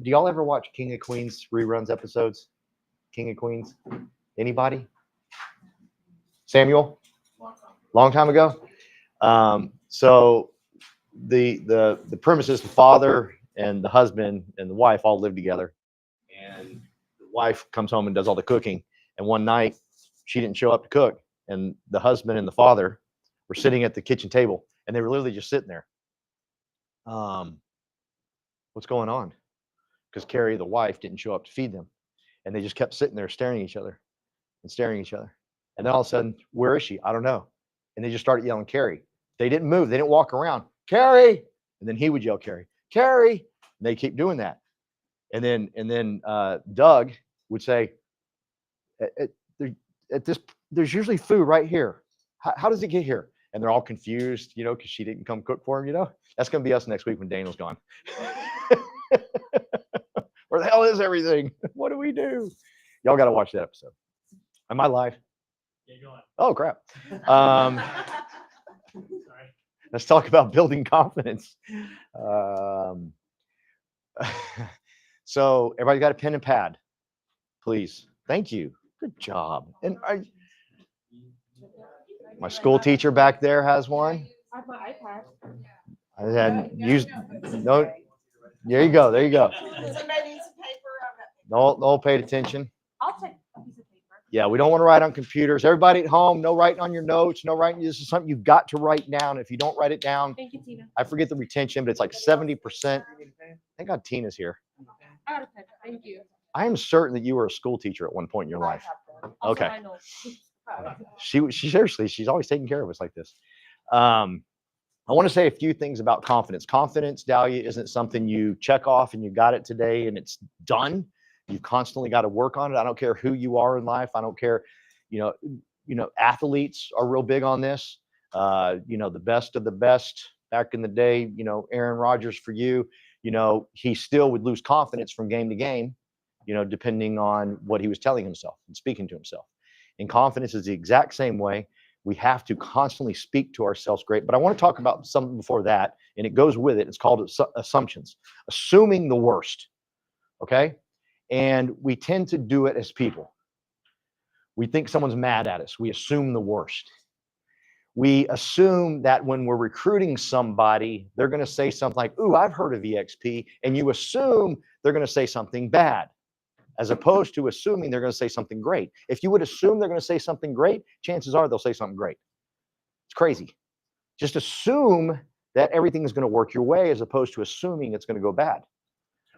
do y'all ever watch King of Queens reruns episodes? King of Queens? Anybody? Samuel? Long time ago. So the premise is the father and the husband and the wife all live together, and the wife comes home and does all the cooking. And one night she didn't show up to cook, and the husband and the father were sitting at the kitchen table, and they were literally just sitting there. What's going on? Because Carrie, the wife, didn't show up to feed them, and they just kept sitting there staring at each other and staring at each other. And then all of a sudden, where is she? I don't know. And they just started yelling, Carrie. They didn't move. They didn't walk around. Carrie. And then he would yell, Carrie, Carrie. And they keep doing that. And then Doug would say, at this, there's usually food right here. How does it get here? And they're all confused, because she didn't come cook for them, That's going to be us next week when Daniel's gone. Where the hell is everything? What do we do? Y'all got to watch that episode. Am I live? Yeah, go on. Oh, crap. Sorry. Let's talk about building confidence. So everybody got a pen and pad, please. Thank you. Good job. And my school teacher back there has one. I have my iPad. I had used no. There you go. There you go. Somebody needs a paper. No paid attention. I'll take a piece of paper. Yeah, we don't want to write on computers. Everybody at home, no writing on your notes, no writing. This is something you've got to write down. If you don't write it down, Thank you, Tina. I forget the retention, but it's like 70%. Thank God Tina's here. I got a pen. Thank you. I am certain that you were a school teacher at one point in your life. Also, Okay. I know. She seriously, she's always taking care of us like this. I want to say a few things about confidence. Confidence, Dahlia, isn't something you check off and you got it today and it's done. You've constantly got to work on it. I don't care who you are in life. I don't care, athletes are real big on this. The best of the best back in the day, Aaron Rodgers for you, he still would lose confidence from game to game, depending on what he was telling himself and speaking to himself. And confidence is the exact same way. We have to constantly speak to ourselves great. But I want to talk about something before that, and it goes with it. It's called assumptions, assuming the worst. Okay. And we tend to do it as people. We think someone's mad at us. We assume the worst. We assume that when we're recruiting somebody, they're going to say something like, ooh, I've heard of EXP. And you assume they're going to say something bad, as opposed to assuming they're going to say something great. If you would assume they're going to say something great, chances are they'll say something great. It's crazy. Just assume that everything is going to work your way, as opposed to assuming it's going to go bad.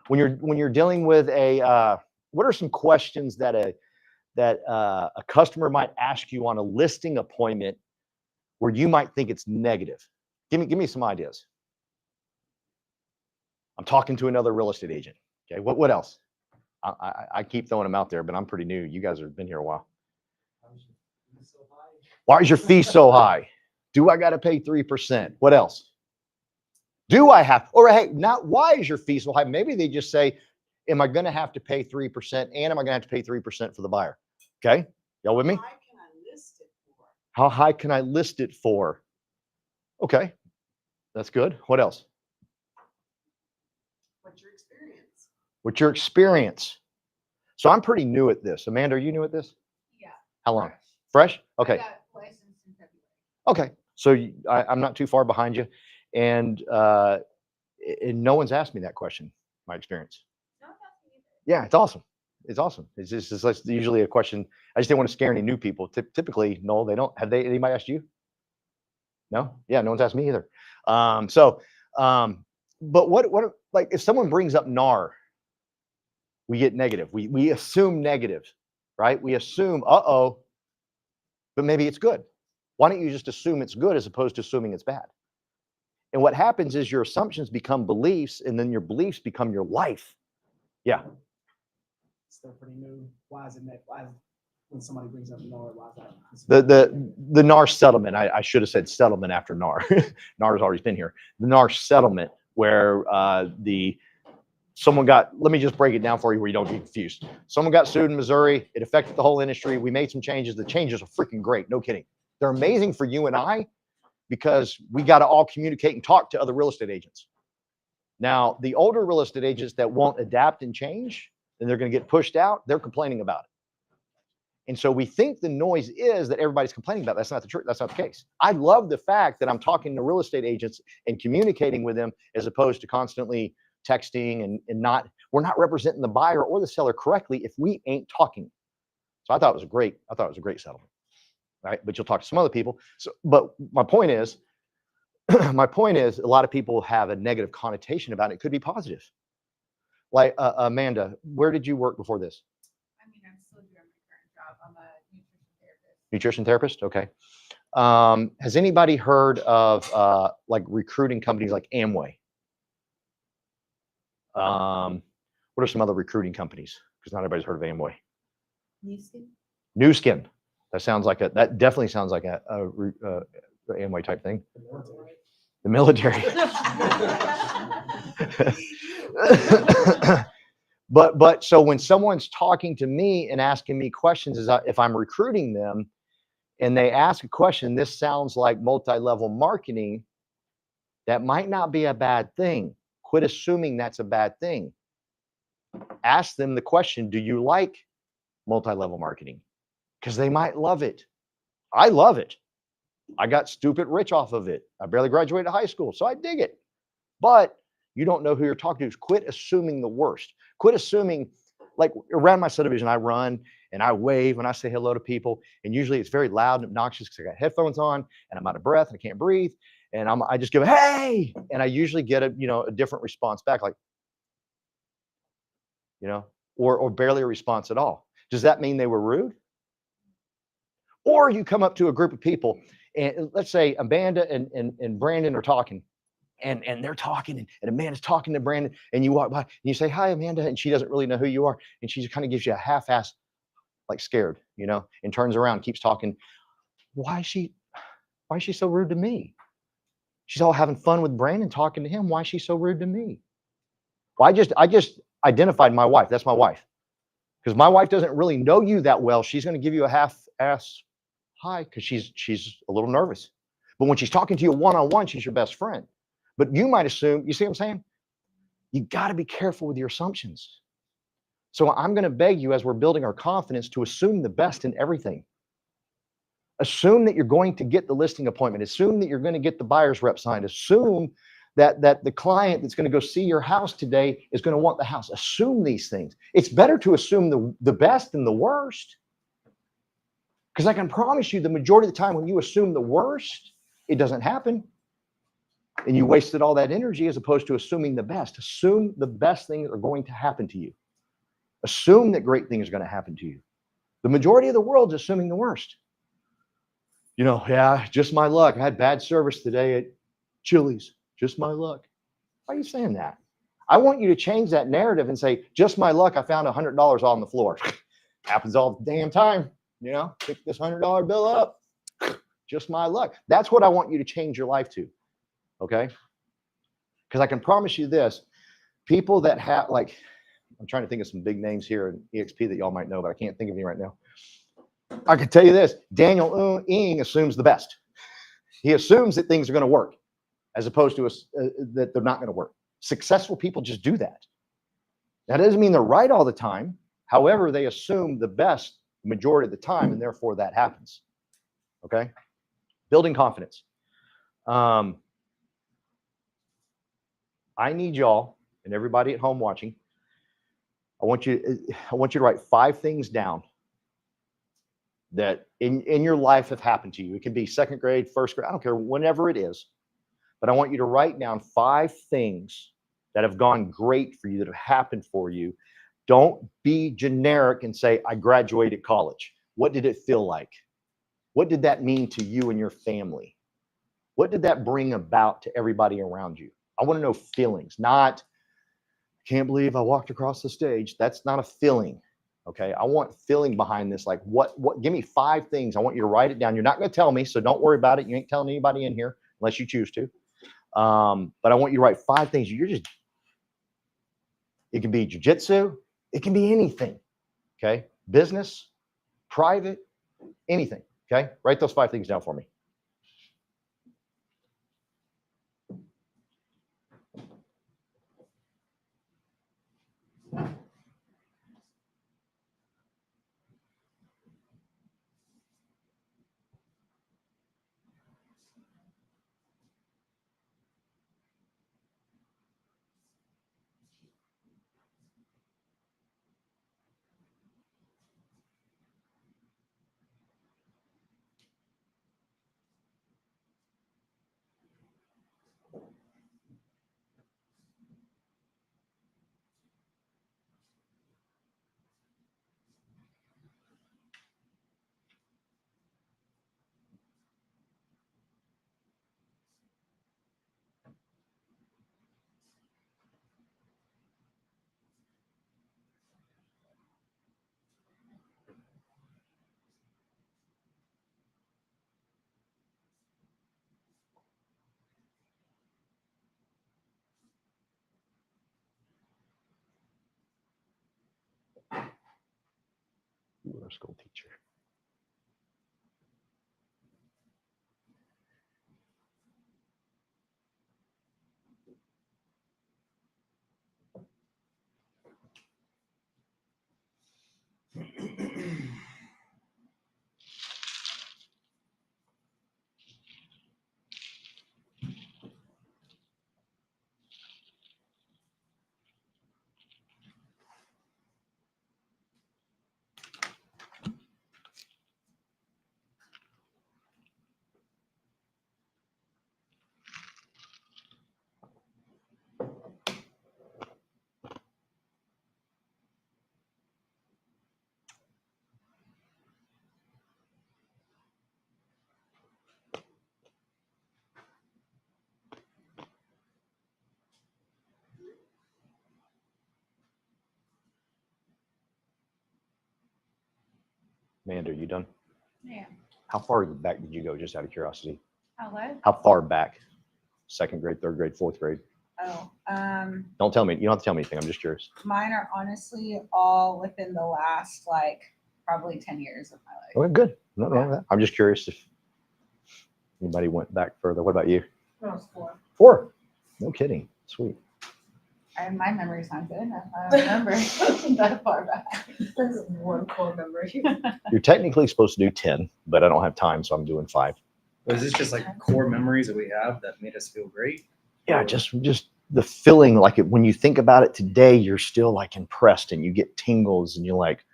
When you're dealing with what are some questions that a customer might ask you on a listing appointment where you might think it's negative? Give me some ideas. I'm talking to another real estate agent. Okay, what else? I keep throwing them out there, but I'm pretty new. You guys have been here a while. Why is your fee so high? Do I got to pay 3%? What else? Do I have, or hey, not why is your fee so high? Maybe they just say, am I going to have to pay 3% and am I going to have to pay 3% for the buyer? Okay. Y'all with me? How high can I list it for? How high can I list it for? Okay. That's good. What else? What's your experience? What's your experience? So I'm pretty new at this. Amanda, are you new at this? Yeah. How long? Fresh? Okay. I got licensed in February. Okay. So I'm not too far behind you. And no one's asked me that question, my experience. No, that's me either. Yeah, it's awesome. It's awesome. It's just like usually a question. I just didn't want to scare any new people. Typically, no, they don't. Have they? Anybody asked you? No? Yeah, no one's asked me either. But what like if someone brings up NAR, we get negative. We assume negative, right? We assume, uh-oh, but maybe it's good. Why don't you just assume it's good as opposed to assuming it's bad? And what happens is your assumptions become beliefs, and then your beliefs become your life. Yeah. Still pretty new. Why is it when somebody brings up NAR, why is that? The NAR settlement, I should have said settlement after NAR. NAR has always been here. The NAR settlement where someone got, let me just break it down for you where you don't get confused. Someone got sued in Missouri. It affected the whole industry. We made some changes. The changes are freaking great. No kidding. They're amazing for you and I because we got to all communicate and talk to other real estate agents. Now, the older real estate agents that won't adapt and change, and they're going to get pushed out, they're complaining about it. And so we think the noise is that everybody's complaining about it. That's not the truth. That's not the case. I love the fact that I'm talking to real estate agents and communicating with them as opposed to constantly texting and not, we're not representing the buyer or the seller correctly if we ain't talking. So I thought it was a great settlement. Right? But you'll talk to some other people. So, but my point is, a lot of people have a negative connotation about it. It could be positive. Like Amanda, where did you work before this? I mean, I'm still doing my current job. I'm a nutrition therapist. Nutrition therapist. Okay. Has anybody heard of like recruiting companies like Amway? What are some other recruiting companies? Because not everybody's heard of Amway. New Skin. That sounds like that definitely sounds like a Amway type thing. The military. But so when someone's talking to me and asking me questions, if I'm recruiting them and they ask a question, this sounds like multi-level marketing, that might not be a bad thing. Quit assuming that's a bad thing. Ask them the question, do you like multi-level marketing? Because they might love it. I love it. I got stupid rich off of it. I barely graduated high school, so I dig it. But you don't know who you're talking to. Quit assuming the worst. Quit assuming, like around my subdivision, I run and I wave and I say hello to people. And usually it's very loud and obnoxious because I got headphones on and I'm out of breath and I can't breathe. And I just give, hey, and I usually get a different response back, like, or barely a response at all. Does that mean they were rude? Or you come up to a group of people and let's say Amanda and Brandon are talking and they're talking and Amanda's talking to Brandon and you walk by and you say, hi, Amanda. And she doesn't really know who you are. And she just kind of gives you a half-ass, like scared, and turns around, keeps talking. Why is she so rude to me? She's all having fun with Brandon, talking to him. Why is she so rude to me? Well, I just identified my wife. That's my wife. Because my wife doesn't really know you that well. She's going to give you a half-ass hi because she's a little nervous. But when she's talking to you one-on-one, she's your best friend. But you might assume, you see what I'm saying? You got to be careful with your assumptions. So I'm going to beg you as we're building our confidence to assume the best in everything. Assume that you're going to get the listing appointment. Assume that you're going to get the buyer's rep signed. Assume that the client that's going to go see your house today is going to want the house. Assume these things. It's better to assume the best than the worst. Because I can promise you the majority of the time when you assume the worst, it doesn't happen. And you wasted all that energy as opposed to assuming the best. Assume the best things are going to happen to you. Assume that great things are going to happen to you. The majority of the world's assuming the worst. Yeah, just my luck. I had bad service today at Chili's. Just my luck. Why are you saying that? I want you to change that narrative and say, just my luck, I found $100 on the floor. Happens all the damn time. Pick this $100 bill up. Just my luck. That's what I want you to change your life to. Okay? Because I can promise you this. People that have, I'm trying to think of some big names here in EXP that y'all might know, but I can't think of any right now. I can tell you this, Daniel Ng assumes the best. He assumes that things are going to work as opposed to that they're not going to work. Successful people just do that. That doesn't mean they're right all the time. However, they assume the best majority of the time, and therefore that happens. Okay? Building confidence. I need y'all and everybody at home watching. I want you to write 5 things down that in your life have happened to you. It can be second grade, first grade, I don't care, whenever it is. But I want you to write down 5 things that have gone great for you, that have happened for you. Don't be generic and say, I graduated college. What did it feel like? What did that mean to you and your family? What did that bring about to everybody around you? I want to know feelings, not, I can't believe I walked across the stage. That's not a feeling. Okay, I want feeling behind this. Like what, give me 5 things. I want you to write it down. You're not going to tell me, so don't worry about it. You ain't telling anybody in here unless you choose to. But I want you to write 5 things. It can be jujitsu. It can be anything. Okay, business, private, anything. Okay, write those 5 things down for me. Summer school teacher. Amanda, are you done? Yeah. How far back did you go, just out of curiosity? How low? How far back? Second grade, third grade, fourth grade? Oh, Don't tell me. You don't have to tell me anything. I'm just curious. mine are honestly all within the last like probably 10 years of my life. Okay, good. Nothing wrong with that. I'm just curious if anybody went back further. What about you? When I was 4. 4. No kidding. Sweet. And my memory's not good. I don't remember that far back. That's one core memory. You're technically supposed to do 10, but I don't have time, so I'm doing 5. Was this just like core memories that we have that made us feel great? Yeah, just the feeling like when you think about it today, you're still like impressed and you get tingles and you're like,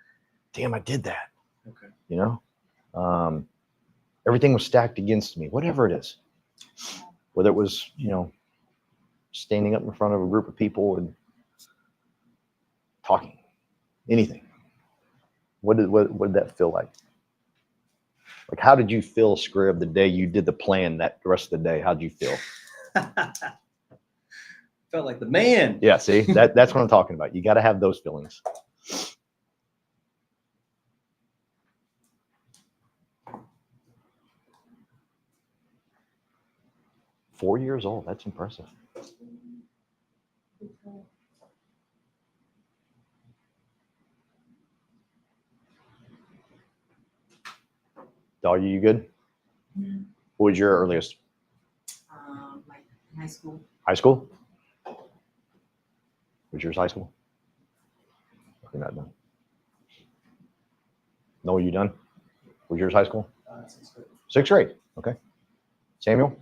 damn, I did that. Okay. You know, everything was stacked against me, whatever it is, whether it was, standing up in front of a group of people and talking, anything. What did that feel like? Like, how did you feel, Scrib, the day you did the plan, that the rest of the day? How'd you feel? Felt like the man. Yeah, see, that's what I'm talking about. You got to have those feelings. Four years old. That's impressive. Doggy, you good? What was your earliest? Like high school. High school? Was yours high school? You're not done. No, you done? Was yours high school? 6th grade. 6th grade. Okay. Samuel?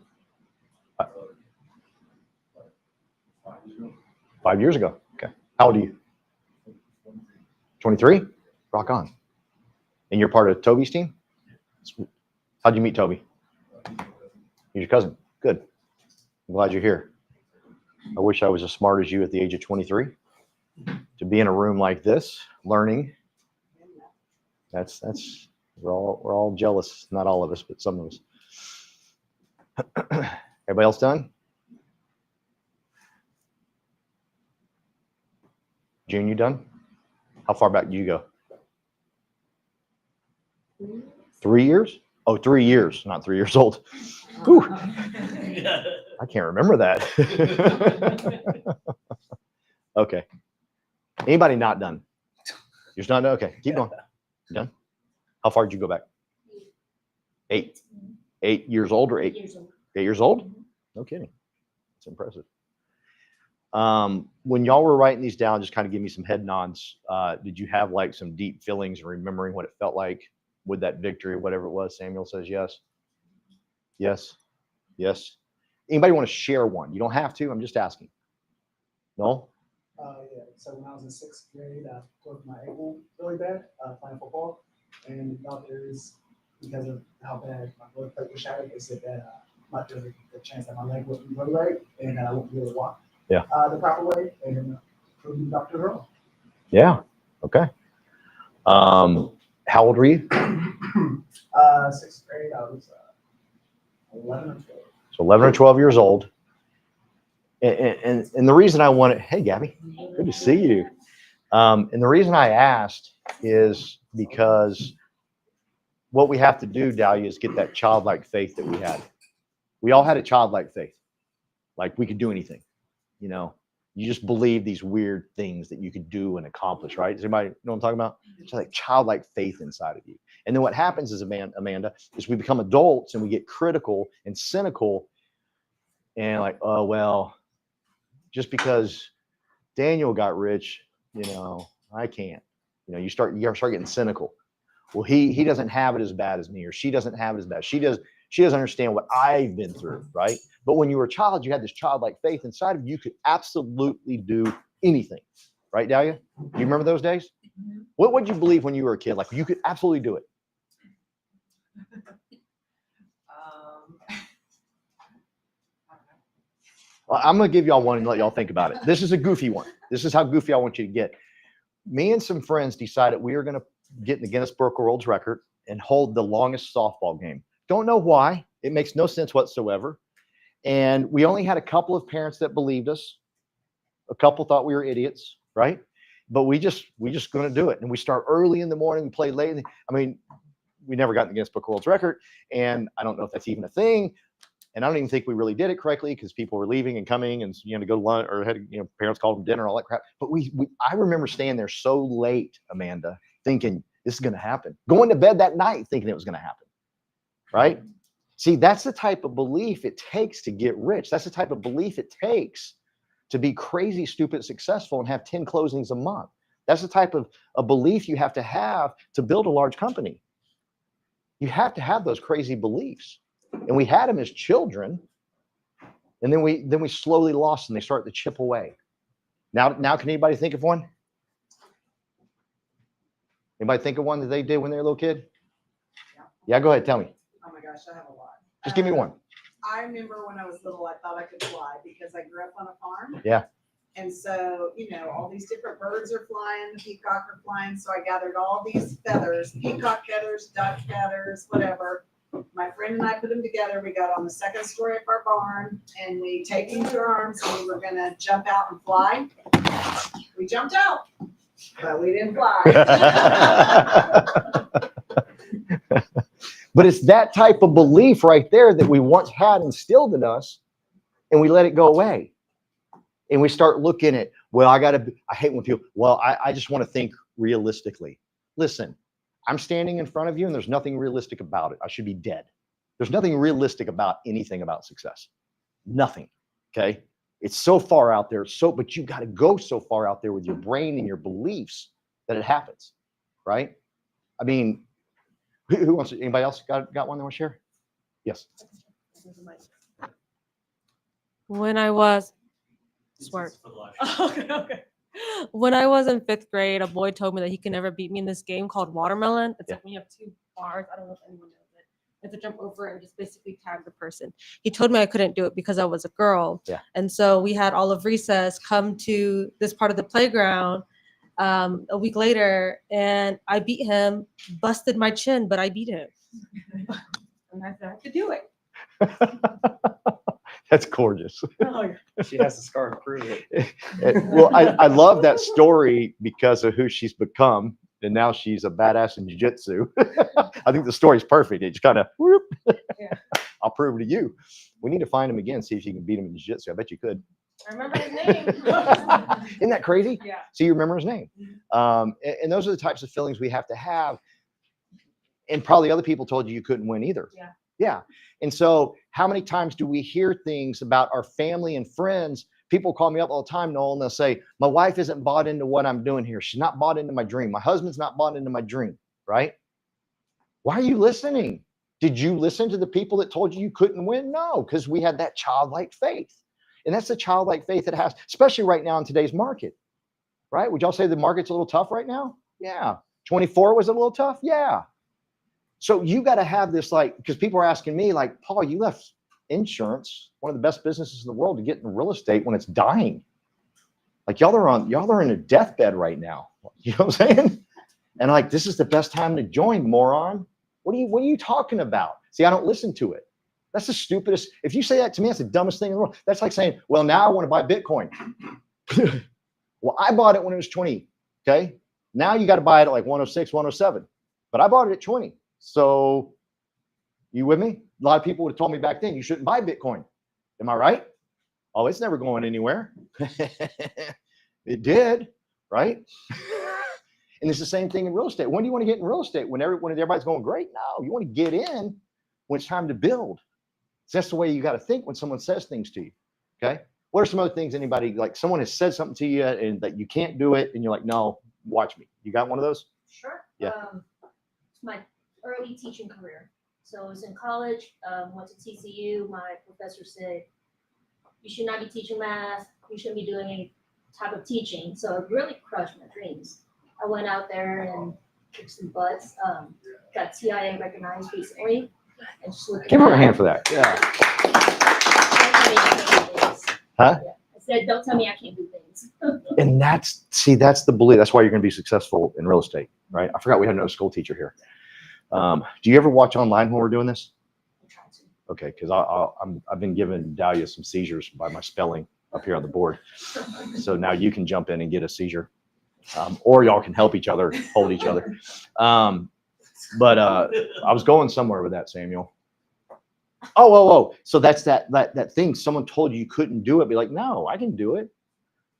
5 years ago. Okay. How old are you? 23? Rock on. And you're part of Toby's team? Sweet. How'd you meet Toby? He's your cousin. Good. I'm glad you're here. I wish I was as smart as you at the age of 23 to be in a room like this, learning. That's we're all jealous. Not all of us, but some of us. Everybody else done? June, you done? How far back do you go? 3 years? Oh, 3 years, not 3 years old. Whew. I can't remember that. Okay. Anybody not done? You're not done? Okay, keep going. You done? How far did you go back? 8. 8 years old or 8? 8 years old? No kidding. It's impressive. When y'all were writing these down, just kind of give me some head nods. Did you have like some deep feelings and remembering what it felt like with that victory, whatever it was? Samuel says yes. Yes. Yes. Anybody want to share one? You don't have to. I'm just asking. No? Yeah. So when I was in 6th grade, I broke my ankle really bad playing football. And the doctors, because of how bad my blood plate was shattered, they said that there's a chance that my leg wouldn't grow right and I wouldn't be able to walk the proper way. And proved the doctor wrong. Yeah. Okay. How old were you? 6th grade, I was 11 or 12. So 11 or 12 years old. And the reason I wanted, hey, Gabby, good to see you. And the reason I asked is because what we have to do, Dahlia, is get that childlike faith that we had. We all had a childlike faith. Like we could do anything, You just believe these weird things that you could do and accomplish, right? Does anybody know what I'm talking about? It's like childlike faith inside of you. And then what happens is, Amanda, is we become adults and we get critical and cynical and like, oh, well, just because Daniel got rich, I can't. You start getting cynical. Well, he doesn't have it as bad as me, or she doesn't have it as bad. She doesn't understand what I've been through, right? But when you were a child, you had this childlike faith inside of you. You could absolutely do anything, right, Dahlia? Do you remember those days? What would you believe when you were a kid? Like you could absolutely do it. Well, I'm going to give y'all one and let y'all think about it. This is a goofy one. This is how goofy I want you to get. Me and some friends decided we were going to get in the Guinness Book of World Record and hold the longest softball game. Don't know why. It makes no sense whatsoever. And we only had a couple of parents that believed us. A couple thought we were idiots, right? But we just going to do it. And we start early in the morning, play late. I mean, we never got in the Guinness Book of World Record. And I don't know if that's even a thing. And I don't even think we really did it correctly because people were leaving and coming and to go to lunch or had parents called them dinner, all that crap. But I remember staying there so late, Amanda, thinking this is going to happen. Going to bed that night thinking it was going to happen, right? See, that's the type of belief it takes to get rich. That's the type of belief it takes to be crazy, stupid, successful and have 10 closings a month. That's the type of a belief you have to build a large company. You have to have those crazy beliefs. And we had them as children, and then we slowly lost them. They start to chip away. Now, can anybody think of one? Anybody think of one that they did when they were a little kid? Yeah, go ahead. Tell me. Oh my gosh, I have a lot. Just give me one. I remember when I was little, I thought I could fly because I grew up on a farm. Yeah. And so, all these different birds are flying, the peacock are flying. So I gathered all these feathers, peacock feathers, duck feathers, whatever. My friend and I put them together. We got on the second story of our barn and we taped them to our arms and we were going to jump out and fly. We jumped out, but we didn't fly. But it's that type of belief right there that we once had instilled in us and we let it go away. And we start looking at, well, I hate when people, well, I just want to think realistically. Listen, I'm standing in front of you and there's nothing realistic about it. I should be dead. There's nothing realistic about anything about success. Nothing. Okay. It's so far out there. But you got to go so far out there with your brain and your beliefs that it happens. Right. I mean, who wants to, anybody else got one they want to share? Yes. When I was smart. Okay. When I was in 5th grade, a boy told me that he can never beat me in this game called Watermelon. It's like when you have 2 bars. I don't know if anyone knows it. You have to jump over and just basically tag the person. He told me I couldn't do it because I was a girl. Yeah. And so we had all of recess come to this part of the playground a week later, and I beat him, busted my chin, but I beat him. And I said I could do it. That's gorgeous. She has the scar to prove it. Well, I love that story because of who she's become. And now she's a badass in jiu-jitsu. I think the story's perfect. It just kind of, Yeah. I'll prove it to you. We need to find him again, see if you can beat him in jiu-jitsu. I bet you could. I remember his name. Isn't that crazy? Yeah. So you remember his name. And those are the types of feelings we have to have. And probably other people told you couldn't win either. Yeah. Yeah. And so how many times do we hear things about our family and friends? People call me up all the time, Noel, and they'll say, my wife isn't bought into what I'm doing here. She's not bought into my dream. My husband's not bought into my dream, right? Why are you listening? Did you listen to the people that told you couldn't win? No, because we had that childlike faith. And that's the childlike faith it has, especially right now in today's market, right? Would y'all say the market's a little tough right now? Yeah. 24 was a little tough? Yeah. So you got to have this, because people are asking me, Paul, you left insurance, one of the best businesses in the world, to get in real estate when it's dying. Y'all are in a deathbed right now. You know what I'm saying? And this is the best time to join, moron. What are you talking about? See, I don't listen to it. That's the stupidest. If you say that to me, that's the dumbest thing in the world. That's like saying, well, now I want to buy Bitcoin. Well, I bought it when it was 20. Okay. Now you got to buy it at 106, 107. But I bought it at 20. So you with me? A lot of people would have told me back then, you shouldn't buy Bitcoin. Am I right? Oh, it's never going anywhere. It did, right? And it's the same thing in real estate. When do you want to get in real estate? When everybody's going great? No, you want to get in when it's time to build. So that's the way you got to think when someone says things to you. Okay. What are some other things anybody, like someone has said something to you and that you can't do it and you're like, no, watch me. You got one of those? Sure. Yeah. It's my early teaching career. So I was in college, went to TCU. My professor said, you should not be teaching math. You shouldn't be doing any type of teaching. So it really crushed my dreams. I went out there and kicked some butts. Got TIA recognized recently. And just looking Give her a at- hand for that. Yeah. Huh? Yeah. I said, don't tell me I can't do things. And that's the belief. That's why you're going to be successful in real estate, right? I forgot we had another school teacher here. Do you ever watch online when we're doing this? I'm trying to. Okay, because I've been giving Dahlia some seizures by my spelling up here on the board. So now you can jump in and get a seizure, or y'all can help each other, hold each other. But I was going somewhere with that, Samuel. Oh. So that's that thing. Someone told you couldn't do it. Be like, no, I can do it.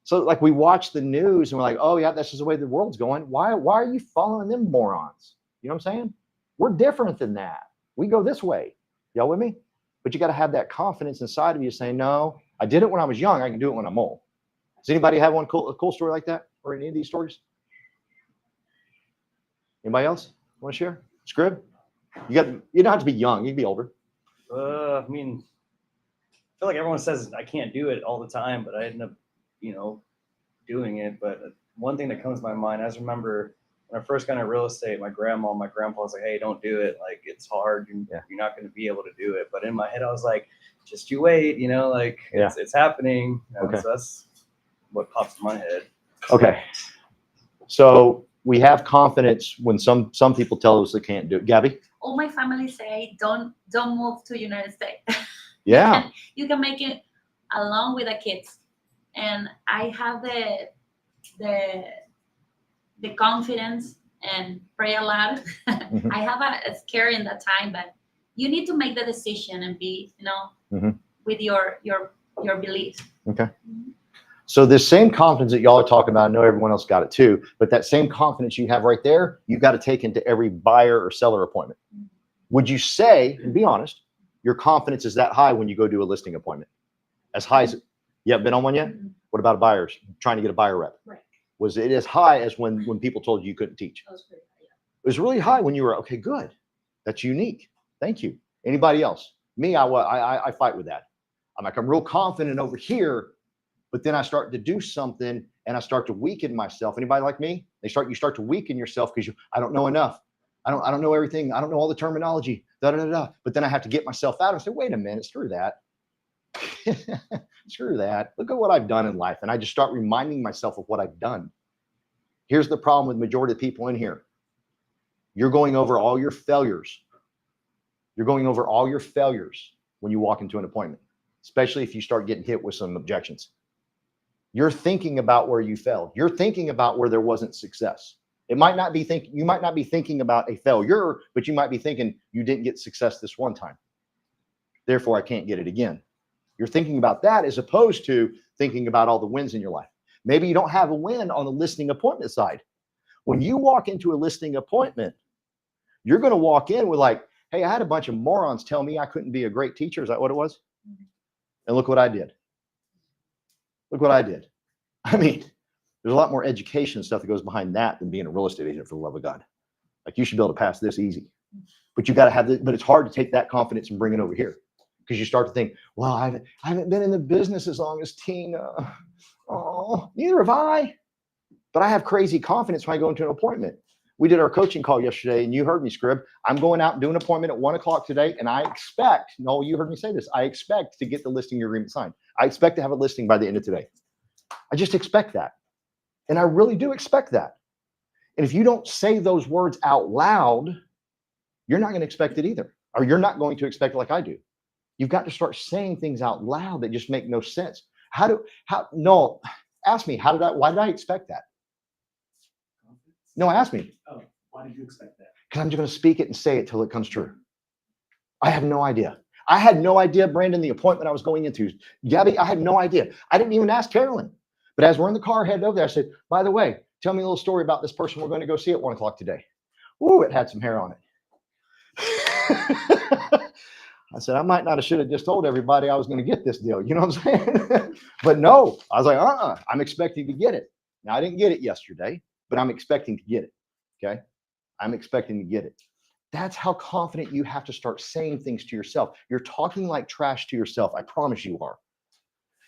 So like we watch the news and we're like, oh yeah, that's just the way the world's going. Why are you following them morons? You know what I'm saying? We're different than that. We go this way. Y'all with me? But you got to have that confidence inside of you saying, no, I did it when I was young. I can do it when I'm old. Does anybody have a cool story like that or any of these stories? Anybody else want to share? Scrib? You don't have to be young. You can be older. I mean, I feel like everyone says I can't do it all the time, but I end up, doing it. But one thing that comes to my mind, I just remember when I first got into real estate, my grandpa was like, hey, don't do it. Like, it's hard. You're not going to be able to do it. But in my head, I was like, just you wait, it's happening. Okay. So that's what pops in my head. Okay. So we have confidence when some people tell us they can't do it. Gabby? All my family say, don't move to United States. Yeah. You can make it along with the kids. And I have the confidence and pray a lot. Mhm. I have a scare in that time, but you need to make the decision and be, Mhm. with your beliefs. So this same confidence that y'all are talking about, I know everyone else got it too, but that same confidence you have right there, you've got to take into every buyer or seller appointment. Would you say, and be honest, your confidence is that high when you go do a listing appointment? As high as, you haven't been on one yet? What about buyers, trying to get a buyer rep? Right. Was it as high as when people told you couldn't teach? That was pretty high, yeah. It was really high when you were, okay, good. That's unique. Thank you. Anybody else? Me, I fight with that. I'm like, I'm real confident over here, but then I start to do something and I start to weaken myself. Anybody like me? You start to weaken yourself because I don't know enough. I don't know everything. I don't know all the terminology. But then I have to get myself out and say, wait a minute, screw that. Screw that. Look at what I've done in life. And I just start reminding myself of what I've done. Here's the problem with the majority of people in here. You're going over all your failures. You're going over all your failures when you walk into an appointment, especially if you start getting hit with some objections. You're thinking about where you failed. You're thinking about where there wasn't success. You might not be thinking about a failure, but you might be thinking you didn't get success this one time. Therefore, I can't get it again. You're thinking about that as opposed to thinking about all the wins in your life. Maybe you don't have a win on the listing appointment side. When you walk into a listing appointment, you're going to walk in with like, hey, I had a bunch of morons tell me I couldn't be a great teacher. Is that what it was? And look what I did. Look what I did. I mean, there's a lot more education and stuff that goes behind that than being a real estate agent, for the love of God. Like, you should be able to pass this easy. But you got to have this, but it's hard to take that confidence and bring it over here because you start to think, well, I haven't been in the business as long as Tina. Oh, neither have I. But I have crazy confidence when I go into an appointment. We did our coaching call yesterday, and you heard me, Scrib. I'm going out and doing an appointment at 1 o'clock today, and I expect, no, you heard me say this, I expect to get the listing agreement signed. I expect to have a listing by the end of today. I just expect that. And I really do expect that. And if you don't say those words out loud, you're not going to expect it either. Or you're not going to expect it like I do. You've got to start saying things out loud that just make no sense. No, ask me, why did I expect that? No, ask me. Oh, why did you expect that? Because I'm just going to speak it and say it till it comes true. I have no idea. I had no idea, Brandon, the appointment I was going into. Gabby, I had no idea. I didn't even ask Carolyn. But as we're in the car headed over there, I said, by the way, tell me a little story about this person we're going to go see at 1 o'clock today. Ooh, it had some hair on it. I said, I might not have should have just told everybody I was going to get this deal. You know what I'm saying? But no, I was like, I'm expecting to get it. Now, I didn't get it yesterday, but I'm expecting to get it. Okay. I'm expecting to get it. That's how confident you have to start saying things to yourself. You're talking like trash to yourself. I promise you are.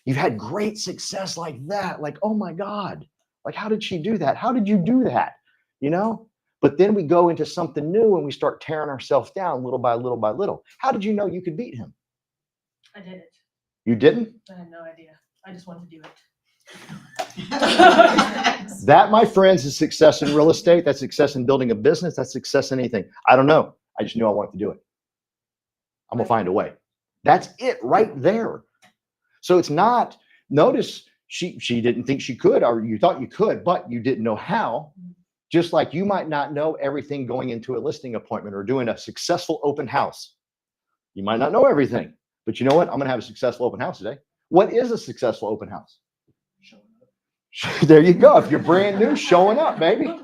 You've had great success like that. Like, oh my God, like, how did she do that? How did you do that? You know? But then we go into something new and we start tearing ourselves down little by little by little. How did you know you could beat him? I did it. You didn't? I had no idea. I just wanted to do it. That, my friends, is success in real estate. That's success in building a business. That's success in anything. I don't know. I just knew I wanted to do it. I'm going to find a way. That's it right there. So it's not, notice she didn't think she could, or you thought you could, but you didn't know how. Just like you might not know everything going into a listing appointment or doing a successful open house. You might not know everything, but you know what? I'm going to have a successful open house today. What is a successful open house? There you go. If you're brand new, showing up, baby.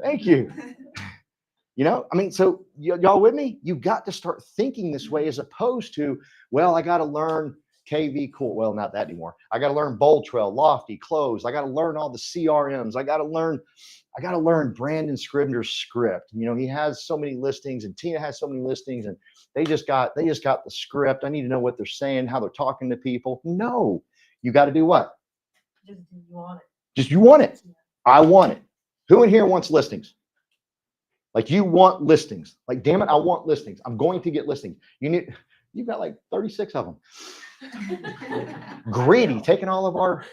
Thank you. You know, I mean, so y'all with me? You got to start thinking this way as opposed to, well, I got to learn KV Cool. Well, not that anymore. I got to learn Bold Trail, Lofty, Close. I got to learn all the CRMs. I got to learn Brandon Scribner's script. You know, he has so many listings and Tina has so many listings and they just got the script. I need to know what they're saying, how they're talking to people. No, you got to do what? Just you want it. Just you want it. I want it. Who in here wants listings? Like you want listings. Like, damn it, I want listings. I'm going to get listings. You've got like 36 of them. Greedy, taking all of our.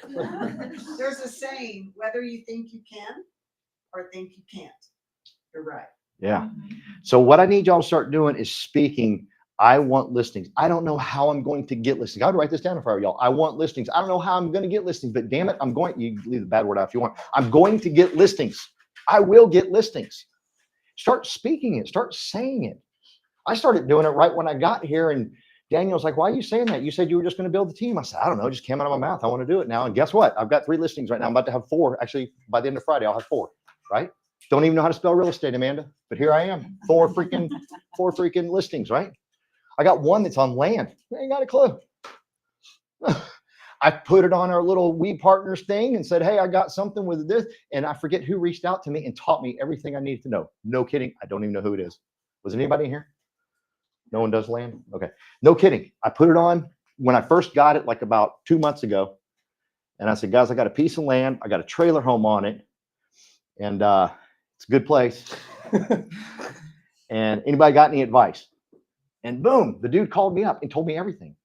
There's a saying, whether you think you can or think you can't. You're right. Yeah. So what I need y'all to start doing is speaking. I want listings. I don't know how I'm going to get listings. I would write this down if I were y'all. I want listings. I don't know how I'm going to get listings, but damn it, you leave the bad word out if you want. I'm going to get listings. I will get listings. Start speaking it. Start saying it. I started doing it right when I got here, and Daniel's like, why are you saying that? You said you were just going to build the team. I said, I don't know. It just came out of my mouth. I want to do it now. And guess what? I've got 3 listings right now. I'm about to have 4. Actually, by the end of Friday, I'll have 4, right? Don't even know how to spell real estate, Amanda. But here I am. 4 freaking listings, right? I got 1 that's on land. I ain't got a clue. I put it on our little We Partners thing and said, hey, I got something with this. And I forget who reached out to me and taught me everything I needed to know. No kidding. I don't even know who it is. Was anybody in here? No one does land? Okay. No kidding. I put it on when I first got it, like about 2 months ago. And I said, guys, I got a piece of land. I got a trailer home on it. And it's a good place. And anybody got any advice? And boom, the dude called me up and told me everything.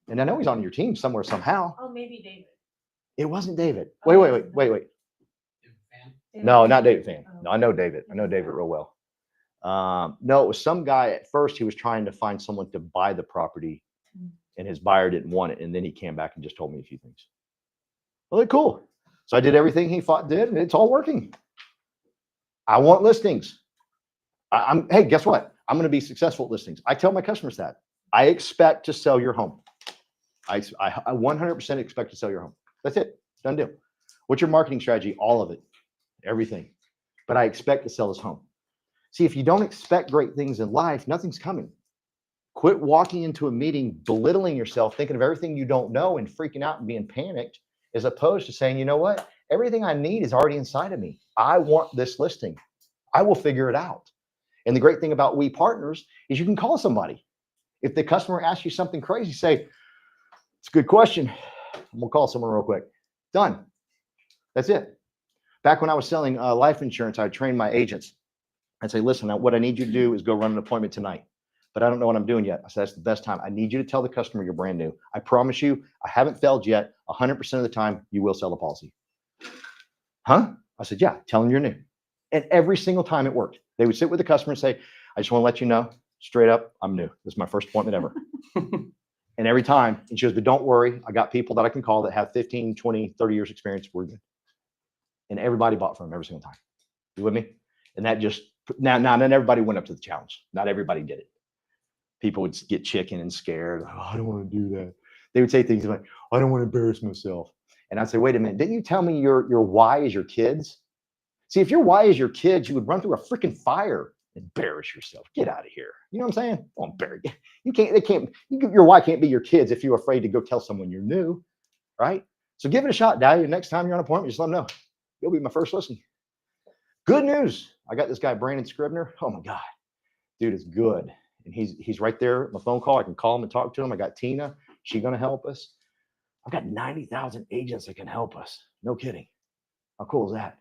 And I know he's on your team somewhere, somehow. Oh, maybe David. It wasn't David. Wait. No, not David Fan. No, I know David. I know David real well. No, it was some guy. At first, he was trying to find someone to buy the property and his buyer didn't want it. And then he came back and just told me a few things. Well, cool. So I did everything he did and it's all working. I want listings. Hey, guess what? I'm going to be successful at listings. I tell my customers that. I expect to sell your home. I 100% expect to sell your home. That's it. Done deal. What's your marketing strategy? All of it. Everything. But I expect to sell this home. See, if you don't expect great things in life, nothing's coming. Quit walking into a meeting, belittling yourself, thinking of everything you don't know and freaking out and being panicked, as opposed to saying, you know what? Everything I need is already inside of me. I want this listing. I will figure it out. And the great thing about We Partners is you can call somebody. If the customer asks you something crazy, say, it's a good question. I'm gonna call someone real quick. Done. That's it. Back when I was selling life insurance, I trained my agents. I'd say, listen, what I need you to do is go run an appointment tonight, but I don't know what I'm doing yet. I said, that's the best time. I need you to tell the customer you're brand new. I promise you, I haven't failed yet. 100% of the time, you will sell the policy. Huh? I said, yeah, tell them you're new. And every single time it worked. They would sit with the customer and say, I just want to let you know, straight up, I'm new. This is my first appointment ever. And every time, and she goes, but don't worry, I got people that I can call that have 15, 20, 30 years experience. We're good. And everybody bought from them every single time. You with me? And that just, now everybody went up to the challenge. Not everybody did it. people would get chicken and scared. Oh, I don't want to do that. They would say things like, I don't want to embarrass myself. And I'd say, wait a minute, didn't you tell me your why is your kids? See, if your why is your kids, you would run through a freaking fire, embarrass yourself. Get out of here. You know what I'm saying? Don't embarrass you. You can't, they can't, your why can't be your kids if you're afraid to go tell someone you're new, right? So give it a shot, Daddy. The next time you're on an appointment, just let them know. You'll be my first listen. Good news. I got this guy, Brandon Scribner. Oh my God. Dude is good. And he's right there on the phone call. I can call him and talk to him. I got Tina. She's going to help us. I've got 90,000 agents that can help us. No kidding. How cool is that?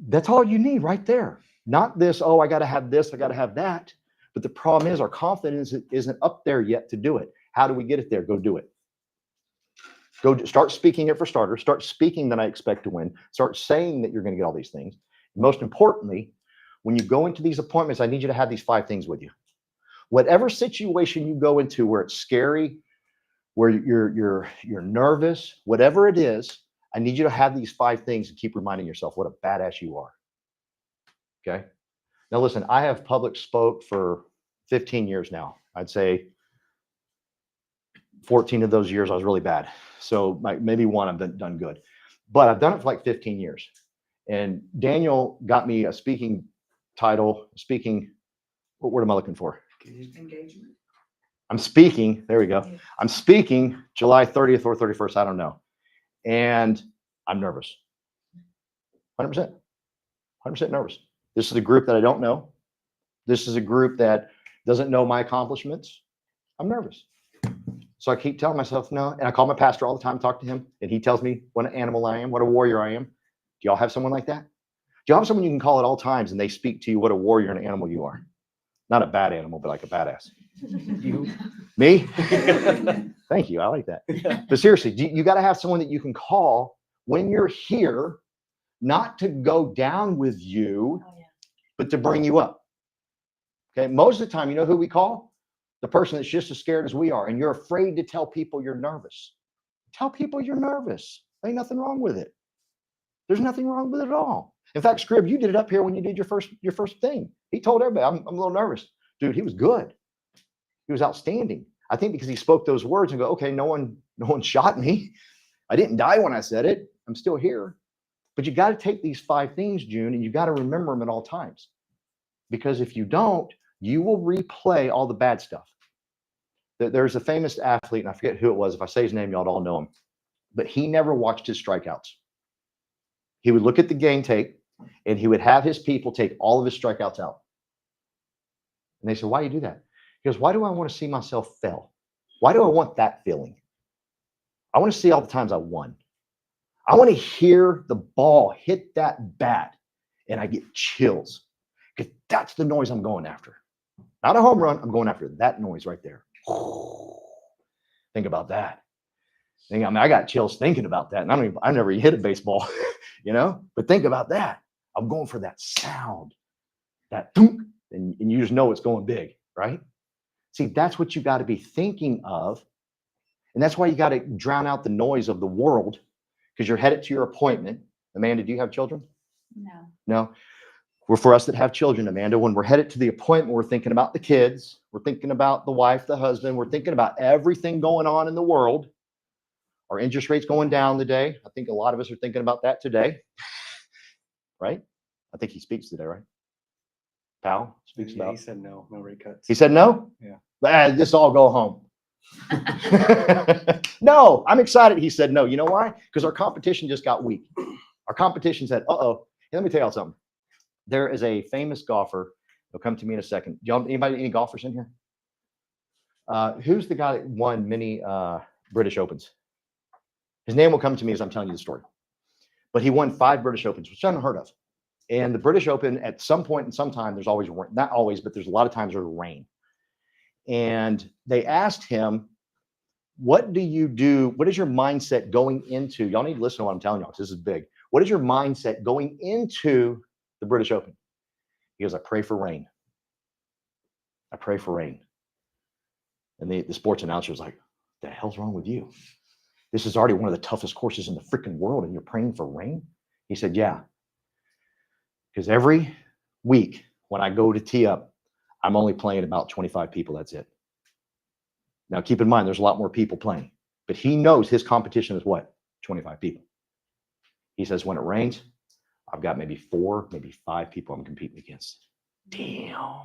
That's all you need right there. Not this, oh, I got to have this, I got to have that. But the problem is our confidence isn't up there yet to do it. How do we get it there? Go do it. Start speaking it for starters. Start speaking that I expect to win. Start saying that you're going to get all these things. Most importantly, when you go into these appointments, I need you to have these 5 things with you. Whatever situation you go into where it's scary, where you're nervous, whatever it is, I need you to have these 5 things and keep reminding yourself what a badass you are. Okay. Now listen, I have public spoke for 15 years now. I'd say 14 of those years I was really bad. So maybe 1 I've done good, but I've done it for like 15 years. And Daniel got me a speaking title, what word am I looking for? Engagement. I'm speaking, there we go. I'm speaking July 30th or 31st, I don't know. And I'm nervous. 100% nervous. This is a group that I don't know. This is a group that doesn't know my accomplishments. I'm nervous. So I keep telling myself no. And I call my pastor all the time, talk to him, and he tells me what an animal I am, what a warrior I am. Do y'all have someone like that? Do y'all have someone you can call at all times and they speak to you what a warrior and animal you are? Not a bad animal, but like a badass. You? Me? Thank you. I like that. But seriously, you got to have someone that you can call when you're here, not to go down with you, but to bring you up. Okay. Most of the time, you know who we call? The person that's just as scared as we are. And you're afraid to tell people you're nervous. Tell people you're nervous. Ain't nothing wrong with it. There's nothing wrong with it at all. In fact, Scrib, you did it up here when you did your first thing. He told everybody, I'm a little nervous. Dude, he was good. He was outstanding. I think because he spoke those words and go, okay, no one shot me. I didn't die when I said it. I'm still here. But you got to take these 5 things, June, and you got to remember them at all times. Because if you don't, you will replay all the bad stuff. There's a famous athlete, and I forget who it was. If I say his name, y'all all know him. But he never watched his strikeouts. He would look at the game tape, and he would have his people take all of his strikeouts out. And they said, why do you do that? He goes, why do I want to see myself fail? Why do I want that feeling? I want to see all the times I won. I want to hear the ball hit that bat, and I get chills. Because that's the noise I'm going after. Not a home run. I'm going after that noise right there. Think about that. I got chills thinking about that. And I never hit a baseball, but think about that. I'm going for that sound, that thunk, and you just know it's going big, right? See, that's what you got to be thinking of. And that's why you got to drown out the noise of the world, because you're headed to your appointment. Amanda, do you have children? No. No. Well, for us that have children, Amanda, when we're headed to the appointment, we're thinking about the kids. We're thinking about the wife, the husband. We're thinking about everything going on in the world. Our interest rates going down today. I think a lot of us are thinking about that today. Right? I think he speaks today, right? Powell speaks about. He said no rate cuts. He said no? Yeah. This all go home. No, I'm excited. He said no. You know why? Because our competition just got weak. Our competition said, uh-oh. Hey, let me tell y'all something. There is a famous golfer. He'll come to me in a second. Any golfers in here? Who's the guy that won many British Opens? His name will come to me as I'm telling you the story. But he won 5 British Opens, which is unheard of. And the British Open, at some point in some time, there's always, not always, but there's a lot of times there's rain. And they asked him, what do you do? What is your mindset going into? Y'all need to listen to what I'm telling y'all, because this is big. What is your mindset going into the British Open? He goes, I pray for rain. I pray for rain. And the sports announcer was like, what the hell's wrong with you? This is already one of the toughest courses in the freaking world, and you're praying for rain? He said, yeah. Because every week when I go to tee up, I'm only playing about 25 people. That's it. Now, keep in mind, there's a lot more people playing, but he knows his competition is what? 25 people. He says, when it rains, I've got maybe 4, maybe 5 people I'm competing against. Damn.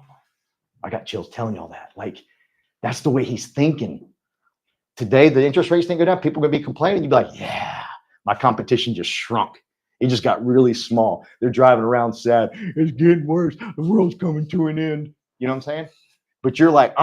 I got chills telling you all that. Like, that's the way he's thinking. Today, the interest rates didn't go down. People are going to be complaining. You'd be like, yeah, my competition just shrunk. It just got really small. They're driving around sad. It's getting worse. The world's coming to an end. You know what I'm saying? But you're like,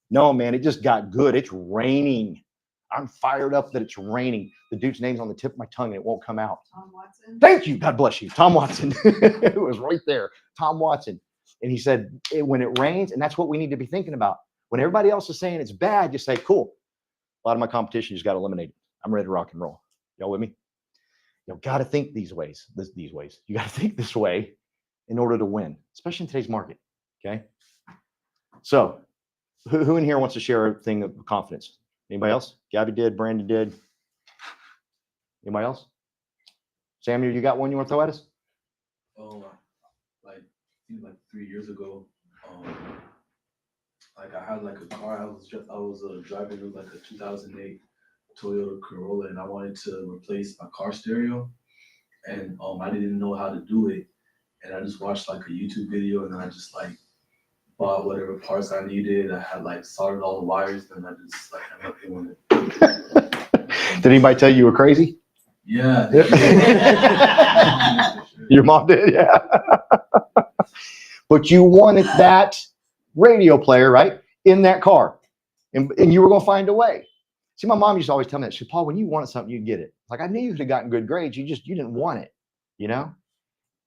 no, man, it just got good. It's raining. I'm fired up that it's raining. The dude's name's on the tip of my tongue and it won't come out. Tom Watson. Thank you. God bless you. Tom Watson. It was right there. Tom Watson. And he said, when it rains, and that's what we need to be thinking about. When everybody else is saying it's bad, you say, cool. A lot of my competition just got eliminated. I'm ready to rock and roll. Y'all with me? You got to think these ways. These ways. You got to think this way in order to win, especially in today's market. Okay. So who in here wants to share a thing of confidence? Anybody else? Gabby did. Brandon did. Anybody else? Samuel, you got one you want to throw at us? Oh, like 3 years ago, like I had like a car. I was driving with like a 2008 Toyota Corolla, and I wanted to replace my car stereo, and I didn't know how to do it, and I just watched like a YouTube video, and then I just like bought whatever parts I needed. I had like soldered all the wires, and I just like ended up doing it. Did anybody tell you were crazy? Yeah. Your mom did, yeah. But you wanted that radio player, right, in that car, and you were going to find a way. See, my mom used to always tell me that. She said, Paul, when you wanted something, you'd get it. Like, I knew you could have gotten good grades. You didn't want it, you know?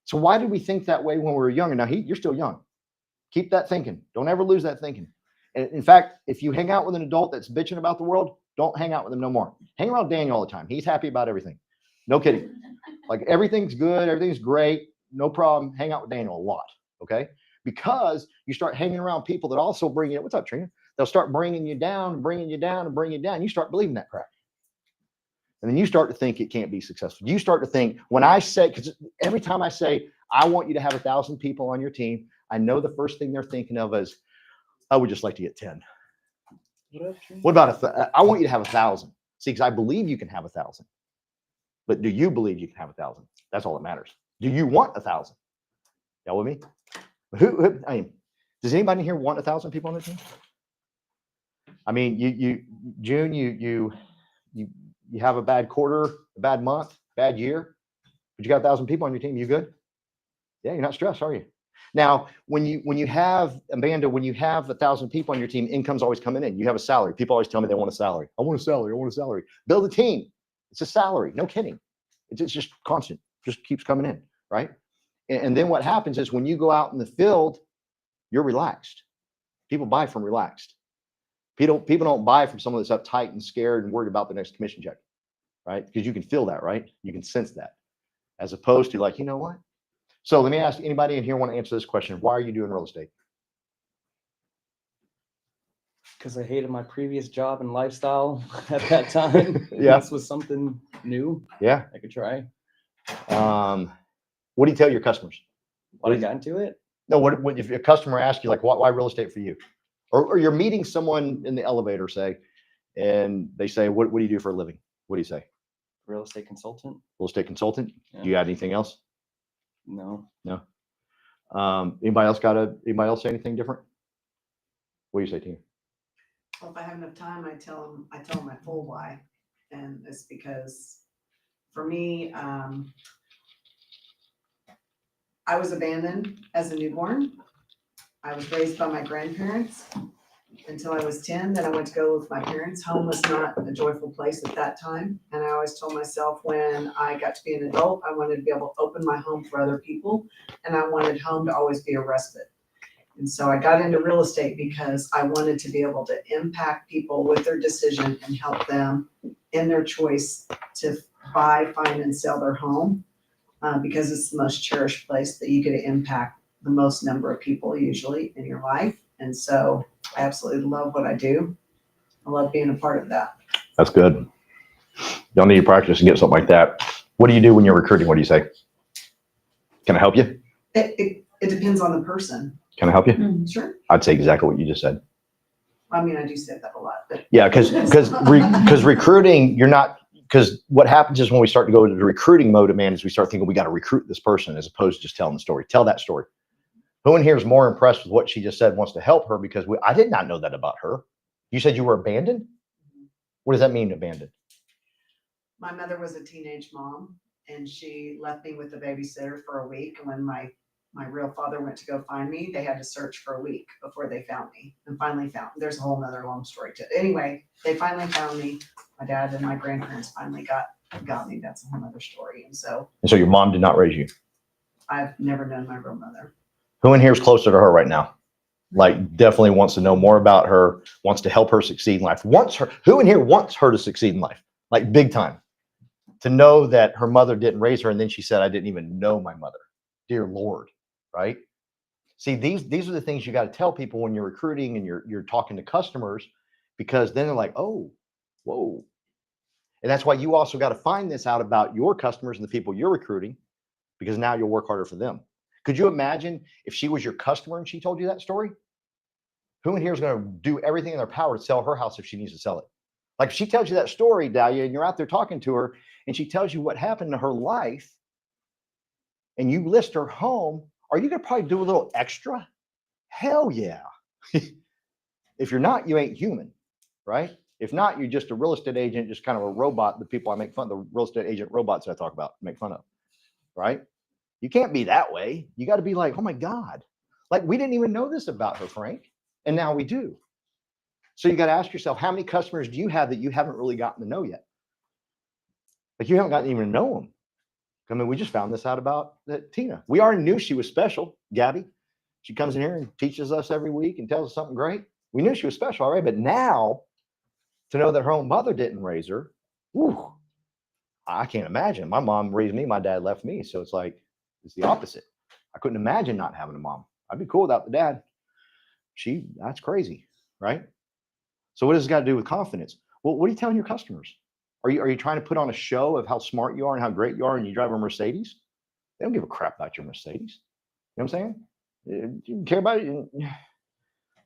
So why did we think that way when we were younger? Now, you're still young. Keep that thinking. Don't ever lose that thinking. And in fact, if you hang out with an adult that's bitching about the world, don't hang out with him no more. Hang around Daniel all the time. He's happy about everything. No kidding. Like, everything's good. Everything's great. No problem. Hang out with Daniel a lot, okay? Because you start hanging around people that also bring you, what's up, Trina? They'll start bringing you down, bringing you down, and bringing you down. You start believing that crap. And then you start to think it can't be successful. You start to think, when I say, because every time I say, I want you to have 1,000 people on your team, I know the first thing they're thinking of is, I would just like to get 10. What about I want you to have 1,000. See, because I believe you can have 1,000. But do you believe you can have 1,000? That's all that matters. Do you want 1,000? Y'all with me? I mean, does anybody here want 1,000 people on their team? I mean, June, you have a bad quarter, a bad month, bad year, but you got 1,000 people on your team. You good? Yeah, you're not stressed, are you? Now, when you have, Amanda, when you have 1,000 people on your team, income's always coming in. You have a salary. People always tell me they want a salary. I want a salary. I want a salary. Build a team. It's a salary. No kidding. It's just constant. Just keeps coming in, right? And then what happens is when you go out in the field, you're relaxed. People buy from relaxed. People don't buy from someone that's uptight and scared and worried about the next commission check, right? Because you can feel that, right? You can sense that. As opposed to like, you know what? So let me ask anybody in here want to answer this question. Why are you doing real estate? Because I hated my previous job and lifestyle at that time. Yeah. This was something new Yeah. I could try. What do you tell your customers? Why I got into it? No, what if a customer asks you like, why real estate for you? Or you're meeting someone in the elevator, say, and they say, what do you do for a living? What do you say? Real estate consultant? Real estate consultant? Yeah. Do you got anything else? No. No. Anybody else say anything different? What do you say, Tina? Well, if I have enough time, I tell them my full why. And it's because for me, I was abandoned as a newborn. I was raised by my grandparents until I was 10. Then I went to go with my parents. Home was not a joyful place at that time. And I always told myself when I got to be an adult, I wanted to be able to open my home for other people. And I wanted home to always be a respite. And so I got into real estate because I wanted to be able to impact people with their decision and help them in their choice to buy, find, and sell their home. Because it's the most cherished place that you get to impact the most number of people usually in your life. And so I absolutely love what I do. I love being a part of that. That's good. Y'all need to practice and get something like that. What do you do when you're recruiting? What do you say? Can I help you? It depends on the person. Can I help you? Sure. I'd say exactly what you just said. I mean, I do say that a lot, but. Yeah, because recruiting, you're not, because what happens is when we start to go into the recruiting mode, man, is we start thinking we got to recruit this person as opposed to just telling the story. Tell that story. Who in here is more impressed with what she just said, wants to help her? Because I did not know that about her. You said you were abandoned? What does that mean, abandoned? My mother was a teenage mom and she left me with a babysitter for a week. And when my real father went to go find me, they had to search for a week before they found me and finally found, there's a whole nother long story to it. Anyway, they finally found me. My dad and my grandparents finally got me. That's a whole nother story. And so your mom did not raise you? I've never known my real mother. Who in here is closer to her right now? Like definitely wants to know more about her, wants to help her succeed in life. Who in here wants her to succeed in life? Like big time. To know that her mother didn't raise her and then she said, I didn't even know my mother. Dear Lord, right? See, these are the things you got to tell people when you're recruiting and you're talking to customers, because then they're like, oh, whoa. And that's why you also got to find this out about your customers and the people you're recruiting, because now you'll work harder for them. Could you imagine if she was your customer and she told you that story? Who in here is going to do everything in their power to sell her house if she needs to sell it? Like if she tells you that story, Dahlia, and you're out there talking to her and she tells you what happened to her life and you list her home, are you going to probably do a little extra? Hell yeah. If you're not, you ain't human, right? If not, you're just a real estate agent, just kind of a robot. The people I make fun of, the real estate agent robots I talk about, make fun of, right? You can't be that way. You got to be like, oh my God, like we didn't even know this about her, Frank. And now we do. So you got to ask yourself, how many customers do you have that you haven't really gotten to know yet? Like you haven't gotten even to know them. I mean, we just found this out about Tina. We already knew she was special, Gabby. She comes in here and teaches us every week and tells us something great. We knew she was special already, but now to know that her own mother didn't raise her, whew, I can't imagine. My mom raised me, my dad left me. So it's like, it's the opposite. I couldn't imagine not having a mom. I'd be cool without the dad. That's crazy, right? So what does this got to do with confidence? Well, what are you telling your customers? Are you trying to put on a show of how smart you are and how great you are and you drive a Mercedes? They don't give a crap about your Mercedes. You know what I'm saying? You care about it.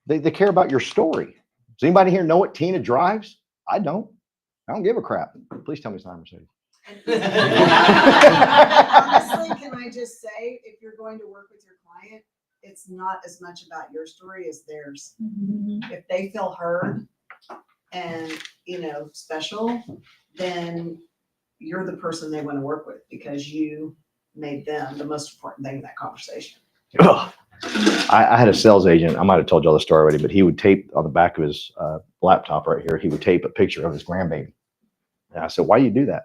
They care about your story. Does anybody here know what Tina drives? I don't. I don't give a crap. Please tell me it's not a Mercedes. Honestly, can I just say, if you're going to work with your client, it's not as much about your story as theirs. If they feel heard and, special, then you're the person they want to work with because you made them the most important thing in that conversation. Ugh. I had a sales agent. I might have told y'all the story already, but he would tape on the back of his laptop right here. He would tape a picture of his grandbaby. And I said, why do you do that?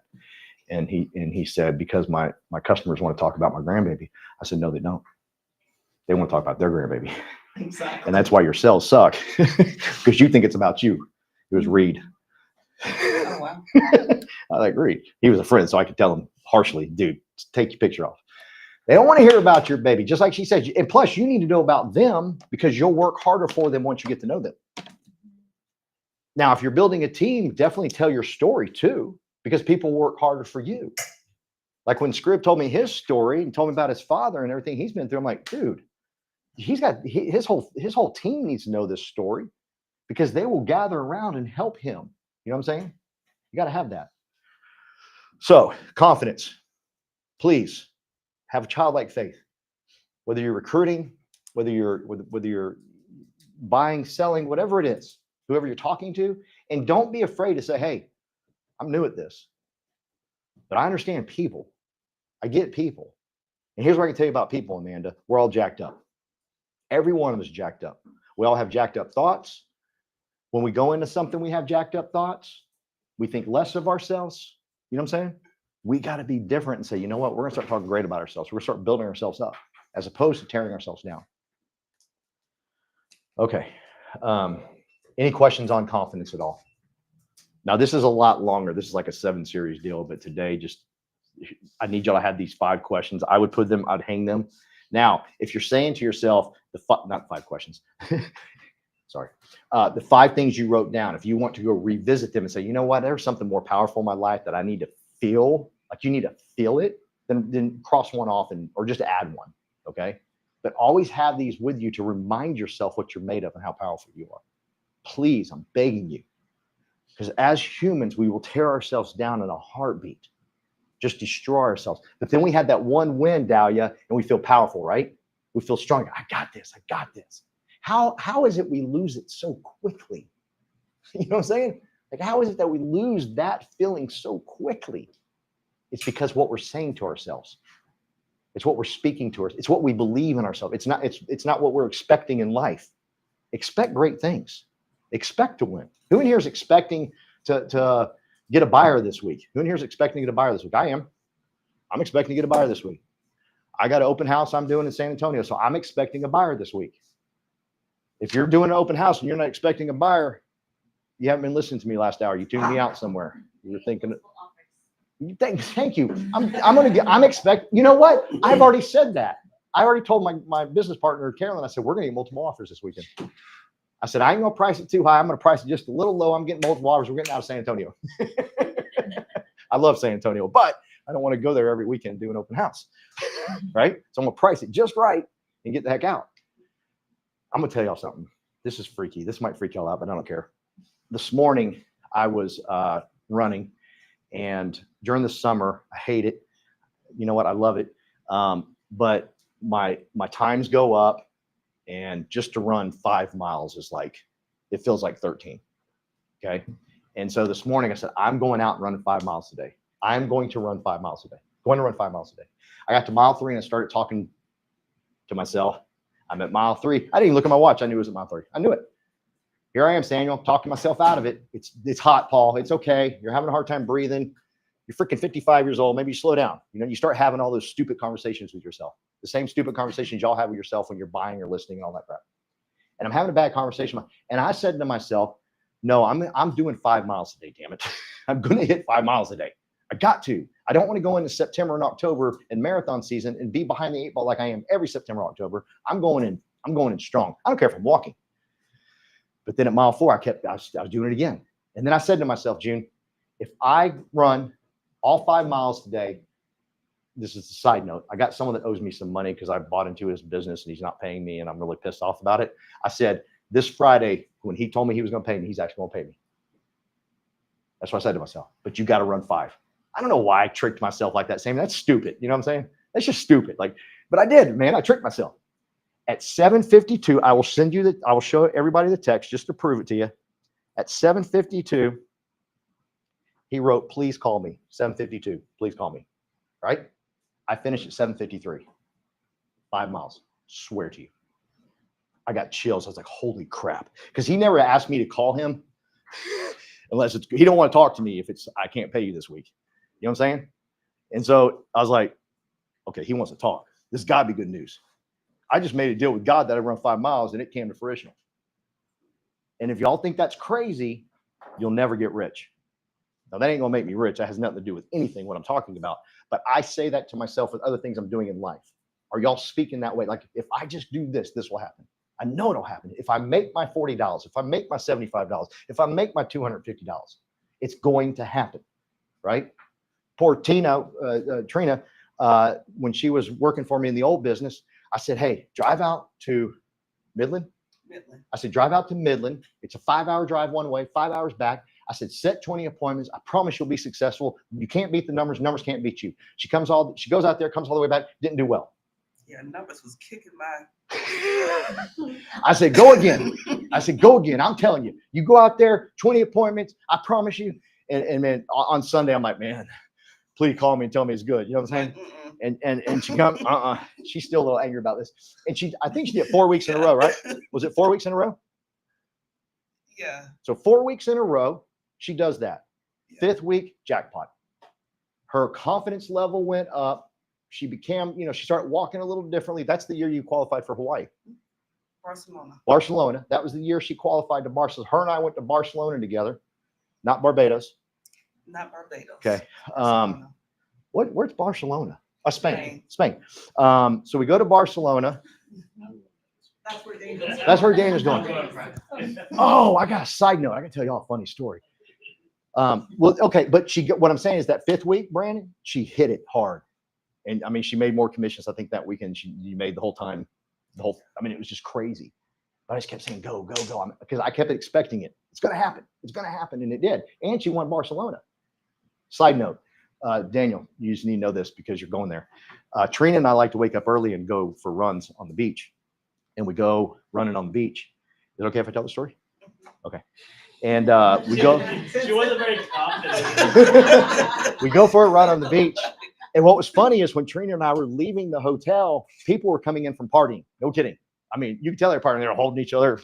And he said, because my customers want to talk about my grandbaby. I said, no, they don't. They want to talk about their grandbaby. Exactly. And that's why your sales suck, because you think it's about you. It was Reed. Oh, wow. I like Reed. He was a friend, so I could tell him harshly, dude, take your picture off. They don't want to hear about your baby, just like she said. And plus, you need to know about them because you'll work harder for them once you get to know them. Now, if you're building a team, definitely tell your story too, because people work harder for you. Like when Scribb told me his story and told me about his father and everything he's been through, I'm like, dude, his whole team needs to know this story because they will gather around and help him. You know what I'm saying? You got to have that. So confidence, please have a childlike faith, whether you're recruiting, whether you're buying, selling, whatever it is, whoever you're talking to, and don't be afraid to say, hey, I'm new at this, but I understand people. I get people. And here's what I can tell you about people, Amanda. We're all jacked up. Every one of us is jacked up. We all have jacked up thoughts. When we go into something, we have jacked up thoughts. We think less of ourselves. You know what I'm saying? We got to be different and say, you know what? We're going to start talking great about ourselves. We're going to start building ourselves up as opposed to tearing ourselves down. Okay. Any questions on confidence at all? Now, this is a lot longer. This is like a 7-series deal, but today I need y'all to have these 5 questions. I would put them, I'd hang them. Now, if you're saying to yourself, not 5 questions, sorry, the 5 things you wrote down, if you want to go revisit them and say, you know what, there's something more powerful in my life that I need to feel, like you need to feel it, then cross one off or just add one, okay? but always have these with you to remind yourself what you're made of and how powerful you are. Please, I'm begging you. Because as humans, we will tear ourselves down in a heartbeat, just destroy ourselves. But then we have that one win, Dahlia, and we feel powerful, right? We feel strong. I got this. I got this. How is it we lose it so quickly? You know what I'm saying? Like, how is it that we lose that feeling so quickly? It's because what we're saying to ourselves. It's what we're speaking to us. It's what we believe in ourselves. It's not what we're expecting in life. Expect great things. Expect to win. Who in here is expecting to get a buyer this week? Who in here is expecting to get a buyer this week? I am. I'm expecting to get a buyer this week. I got an open house I'm doing in San Antonio, so I'm expecting a buyer this week. If you're doing an open house and you're not expecting a buyer, you haven't been listening to me last hour. You tuned me out somewhere. You were thinking, thank you. I'm expecting, you know what? I've already said that. I already told my business partner, Carolyn, I said, we're going to get multiple offers this weekend. I said, I ain't going to price it too high. I'm going to price it just a little low. I'm getting multiple offers. We're getting out of San Antonio. I love San Antonio, but I don't want to go there every weekend and do an open house, right? So I'm going to price it just right and get the heck out. I'm going to tell y'all something. This is freaky. This might freak y'all out, but I don't care. This morning, I was running, and during the summer, I hate it. You know what? I love it. But my times go up, and just to run 5 miles is like, it feels like 13. Okay. And so this morning I said, I'm going out and running 5 miles a day. I'm going to run 5 miles a day. Going to run 5 miles a day. I got to mile 3 and I started talking to myself. I'm at mile 3. I didn't even look at my watch. I knew it was at mile 3. I knew it. Here I am, Samuel, talking myself out of it. It's hot, Paul. It's okay. You're having a hard time breathing. You're freaking 55 years old. Maybe you slow down. You know, you start having all those stupid conversations with yourself. The same stupid conversations y'all have with yourself when you're buying or listening and all that crap. And I'm having a bad conversation. And I said to myself, no, I'm doing 5 miles a day, damn it. I'm going to hit 5 miles a day. I got to. I don't want to go into September and October and marathon season and be behind the 8 ball like I am every September, October. I'm going in strong. I don't care if I'm walking. But then at mile 4, I was doing it again. And then I said to myself, June, if I run all 5 miles today, this is a side note. I got someone that owes me some money because I bought into his business and he's not paying me and I'm really pissed off about it. I said, this Friday, when he told me he was going to pay me, he's actually going to pay me. That's what I said to myself. But you got to run 5. I don't know why I tricked myself like that. Saying that's stupid. You know what I'm saying? That's just stupid. But I did, man. I tricked myself. At 7:52, I will show everybody the text just to prove it to you. At 7:52, he wrote, please call me. 7:52, please call me. Right? I finished at 7:53. 5 miles. Swear to you. I got chills. I was like, holy crap. Because he never asked me to call him unless he don't want to talk to me if I can't pay you this week. You know what I'm saying? And so I was like, okay, he wants to talk. This has got to be good news. I just made a deal with God that I run 5 miles and it came to fruition. And if y'all think that's crazy, you'll never get rich. Now that ain't gonna make me rich. That has nothing to do with anything what I'm talking about. But I say that to myself with other things I'm doing in life. Are y'all speaking that way? Like, if I just do this, this will happen. I know it'll happen. If I make my $40, if I make my $75, if I make my $250, it's going to happen, right? Poor Trina, when she was working for me in the old business, I said, hey, drive out to Midland. I said, drive out to Midland. It's a 5-hour drive one way, 5 hours back. I said, set 20 appointments. I promise you'll be successful. You can't beat the numbers. Numbers can't beat you. She goes out there, comes all the way back, didn't do well. Yeah, numbers was kicking my. I said, go again. I'm telling you, you go out there, 20 appointments. I promise you. And man, on Sunday, I'm like, man, please call me and tell me it's good. You know what I'm saying? And she comes, she's still a little angry about this. And I think she did 4 weeks in a row, right? Was it 4 weeks in a row? Yeah. So 4 weeks in a row, she does that. Yeah. 5th week, jackpot. Her confidence level went up. She became, she started walking a little differently. That's the year you qualified for Hawaii. Barcelona. That was the year she qualified to Barcelona. Her and I went to Barcelona together, not Barbados. Okay. Where's Barcelona? Spain. So we go to Barcelona. That's where Dana's going. Oh, I got a side note. I can tell y'all a funny story. Well, okay, but what I'm saying is that 5th week, Brandon, she hit it hard. And I mean, she made more commissions. I think that weekend you made the whole time the whole, I mean, it was just crazy. But I just kept saying, go, go, go. Because I kept expecting it. It's going to happen. It's going to happen. And it did. And she won Barcelona. Side note, Daniel, you just need to know this because you're going there. Trina and I like to wake up early and go for runs on the beach. And we go running on the beach. Is it okay if I tell the story? Okay. And we go. She wasn't very confident. We go for a run on the beach. And what was funny is when Trina and I were leaving the hotel, people were coming in from partying. No kidding. I mean, you can tell they're partying. They're holding each other.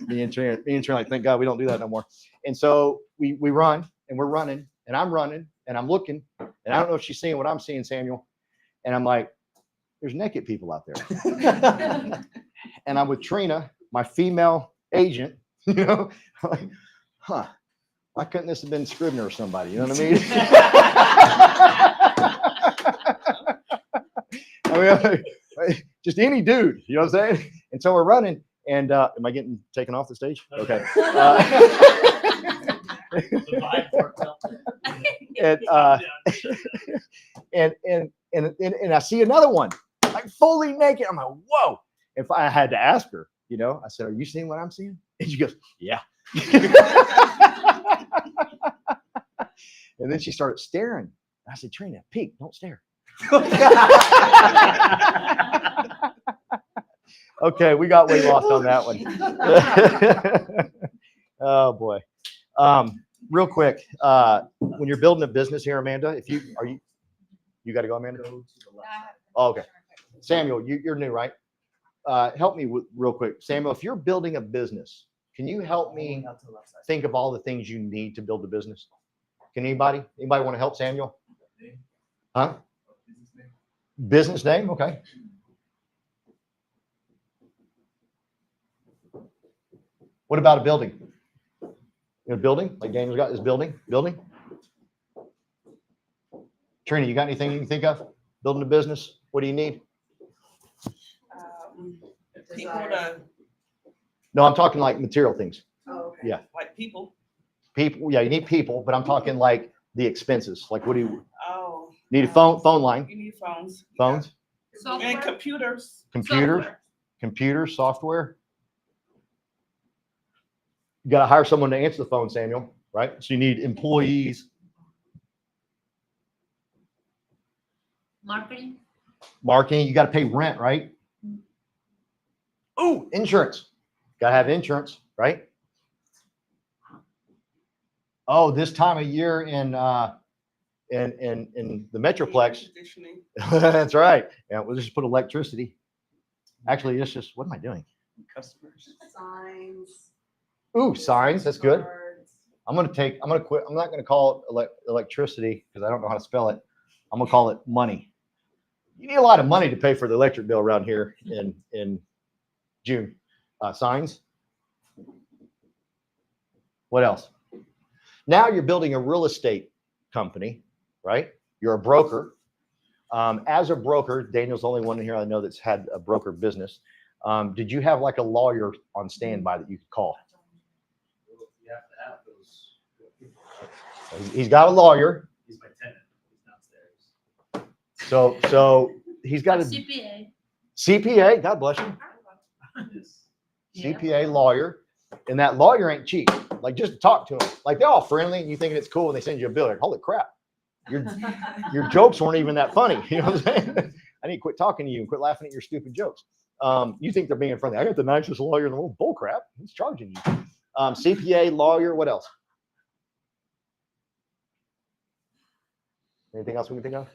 Me and Trina like, thank God we don't do that no more. And so we run and we're running and I'm running and I'm looking and I don't know if she's seeing what I'm seeing, Samuel. And I'm like, there's naked people out there. And I'm with Trina, my female agent, you know, I'm like, huh, why couldn't this have been Scribner or somebody? You know what I mean? I mean, just any dude, you know what I'm saying? And so we're running and am I getting taken off the stage? Okay. And I see another one, like fully naked. I'm like, whoa. If I had to ask her, you know, I said, are you seeing what I'm seeing? And she goes, yeah. And then she started staring. I said, Trina, peek, don't stare. Okay, we got way lost on that one. Oh boy. Real quick, when you're building a business here, Amanda, you got to go, Amanda? Oh, okay. Samuel, you're new, right? Help me real quick. Samuel, if you're building a business, can you help me think of all the things you need to build a business? Can anybody want to help Samuel? Huh? Business name? Okay. What about a building? A building? Like Daniel's got this building? Building? Trina, you got anything you can think of? Building a business? What do you need? People to, No, I'm talking like material things. Oh, okay. Yeah. like people. People, yeah, you need people, but I'm talking like the expenses. Like what do you Oh. need? A phone line? You need phones. Phones? And computers. Computers? Computers, software? You got to hire someone to answer the phone, Samuel, right? So you need employees. Marketing. Marketing, you got to pay rent, right? Ooh, insurance. Got to have insurance, right? Oh, this time of year in the Metroplex. Conditioning. That's right. Yeah, we'll just put electricity. Actually, it's just, what am I doing? Customers. Signs. Ooh, signs. That's good. cards. I'm going to quit. I'm not going to call it electricity because I don't know how to spell it. I'm going to call it money. You need a lot of money to pay for the electric bill around here in June. Signs. What else? Now you're building a real estate company, right? You're a broker. As a broker, Daniel's the only one in here I know that's had a broker business. Did you have like a lawyer on standby that you could call? You have to have those. He's got a lawyer. He's my tenant. He's downstairs. So he's got a CPA. CPA. God bless you. Yeah. CPA lawyer. And that lawyer ain't cheap. Like just to talk to him. Like they're all friendly and you thinking it's cool and they send you a bill. Like, holy crap. Your jokes weren't even that funny. You know what I'm saying? I need to quit talking to you and quit laughing at your stupid jokes. You think they're being friendly. I got the nicest lawyer in the world. Bull crap. He's charging you. CPA, lawyer, what else? Anything else we can think of?